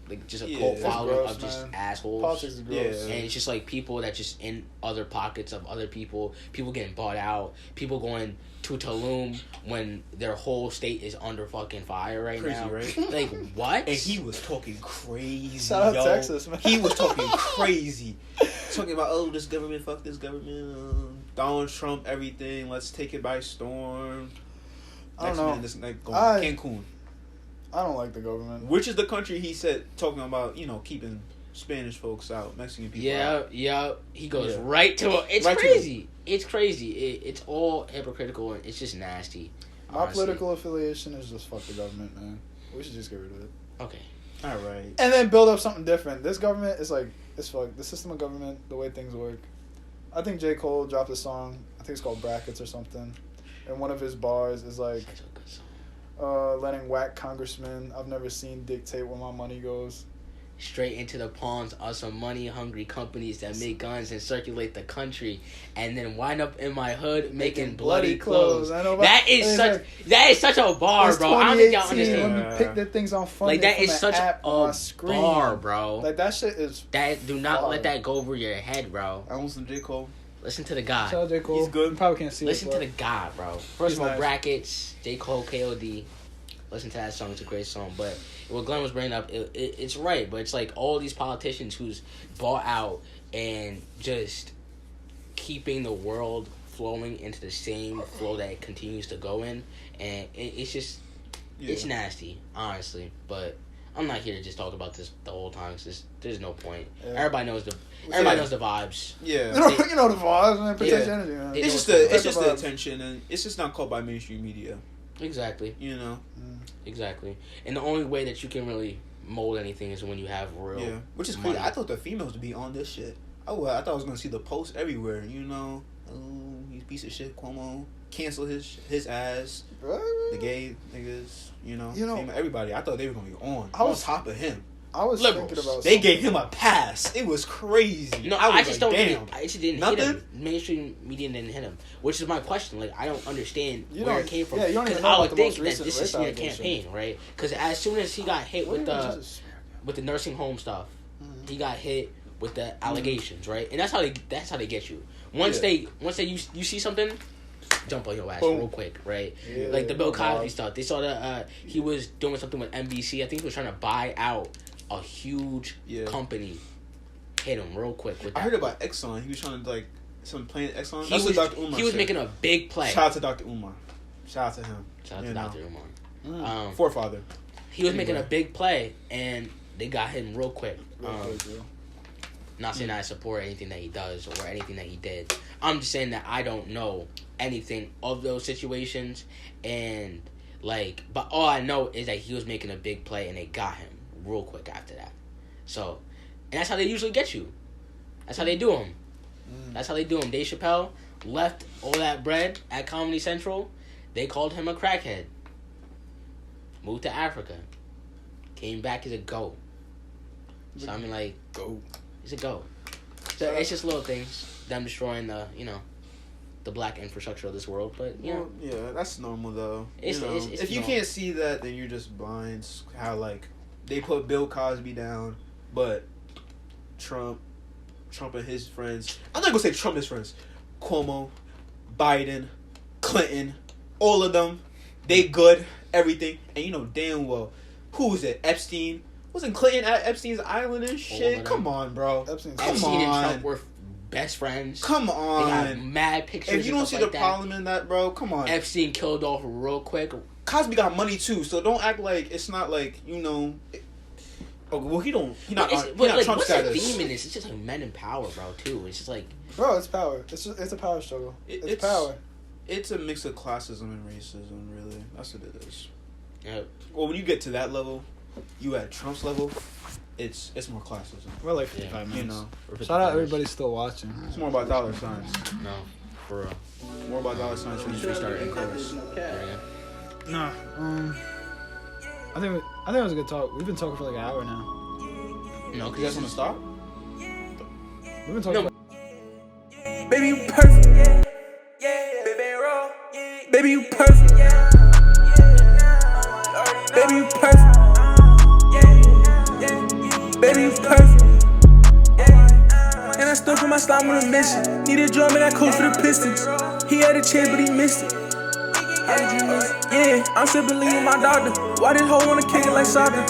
like just a cult following of just assholes. Politics is gross. And it's just like people that just in other pockets of other people getting bought out, people going to Tulum when their whole state is under fucking fire now. Right? Like, what? And he was talking crazy. Shout out Texas, man. He was talking crazy. Talking about, this government, fuck this government. Donald Trump, everything. Let's take it by storm. I don't know. This like going Cancun. I don't like the government. Which is the country he said, talking about, keeping Spanish folks out, Mexican people Yeah, out. yeah. He goes Yeah. right to it. It's Right to crazy. It's crazy. It's all hypocritical and it's just nasty. My honestly. political affiliation is just fuck the government, man. We should just get rid of it. Okay. All right. And then build up something different. This government is like, it's fuck. The system of government, the way things work. I think J. Cole dropped a song. I think it's called Brackets or something. And one of his bars is like, Such a good song. letting whack congressmen I've never seen dictate where my money goes. Straight into the palms of some money-hungry companies that make guns and circulate the country, and then wind up in my hood making bloody clothes. I know That is such a bar, bro. I don't think y'all 2018 understand. when we picked the things on funding Like that from is an such app a on my screen. bar, bro. Like that shit is. That do not fire. let that go over your head, bro. I want some J. Cole. Listen to the guy. Shout out J. Cole. He's good. You probably can't see Listen it. to but the guy, bro. He's First of all, nice. Brackets, J. Cole, KOD. Listen to that song. It's a great song. But what Glenn was bringing up, it's right. But it's like all these politicians who's bought out and just keeping the world flowing into the same flow that it continues to go in. And it's just, it's nasty, honestly. But I'm not here to just talk about this the whole time. Cause there's no point. Yeah. Everybody knows the vibes. Yeah. You know the vibes, man. Protect Yeah. energy, man. They It's know just what's the going on. attention, and it's just not called by mainstream media. Exactly. You know. Exactly. And the only way that you can really mold anything is when you have real. Yeah. Which is crazy. money. I thought the females would be on this shit. I thought I was gonna see the posts everywhere. You know, oh, you piece of shit, Cuomo, cancel his ass. The gay niggas, you know, female, everybody. I thought they were gonna be on top of him. I was Liberals. thinking about. They gave him a pass. It was crazy. No, I was I just like, don't. damn. I just didn't hit him. Mainstream media didn't hit him, which is my question. Like, I don't understand where it came from. Yeah, you don't even Because know I about would the think most that recent this is rape your allegation. campaign, right? Because as soon as he got hit with the nursing home stuff, he got hit with the allegations, right? And that's how they get you. Once you see something, jump on your ass real quick, right? Yeah, like the Bill Cosby stuff. They saw that he was doing something with NBC. I think he was trying to buy out a huge company. Hit him real quick with that. I heard about Exxon. He was trying to some playing Exxon. He was making a big play. Shout out to Dr. Umar. Shout out to him. Shout out to Dr. Umar. Forefather. He was making a big play, and they got him real quick. Not saying I support anything that he does or anything that he did. I'm just saying that I don't know anything of those situations, and but all I know is that he was making a big play, and they got him real quick after that. So, and that's how they usually get you. That's how they do him. That's how they do him. Dave Chappelle left all that bread at Comedy Central. They called him a crackhead. Moved to Africa. Came back as a GOAT. So I mean, GOAT. He's a GOAT. So it's just little things. Them destroying the black infrastructure of this world. But yeah, that's normal though. It's if you can't see that, then you're just blind. How they put Bill Cosby down, but Trump and his friends. I'm not gonna say Trump and his friends. Cuomo, Biden, Clinton, all of them, they good, everything. And you know damn well, who was it? Epstein? Wasn't Clinton at Epstein's island and shit? Come on, bro. Epstein and Trump were best friends. Come on. They got mad pictures. If you don't see the problem in that, bro, come on. Epstein killed off real quick. Cosby got money too, so don't act like it's not he not Trump what's status. the theme in this? It's just like men in power, bro. Too. It's just bro, it's power. It's a power struggle. It's power. It's a mix of classism and racism, really. That's what it is. Yep. Well, when you get to that level, you at Trump's level, it's more classism. We're like 55 minutes. You know. Shout out everybody still watching. It's more about dollar signs. No, for real. More about dollar signs. Should we start in chorus? Nah. I think it was a good talk. We've been talking for like an hour now. No, You guys want to stop? We've been talking. Baby, you perfect. Baby, roll. Baby, you perfect. Baby, you perfect. Baby, you perfect. And I still put my slime on a mission. Need a drum and I coach for the Pistons. He had a chance, but he missed it. How did you miss it? Yeah, I'm still believing my doctor. Why this hoe wanna kick it like soccer?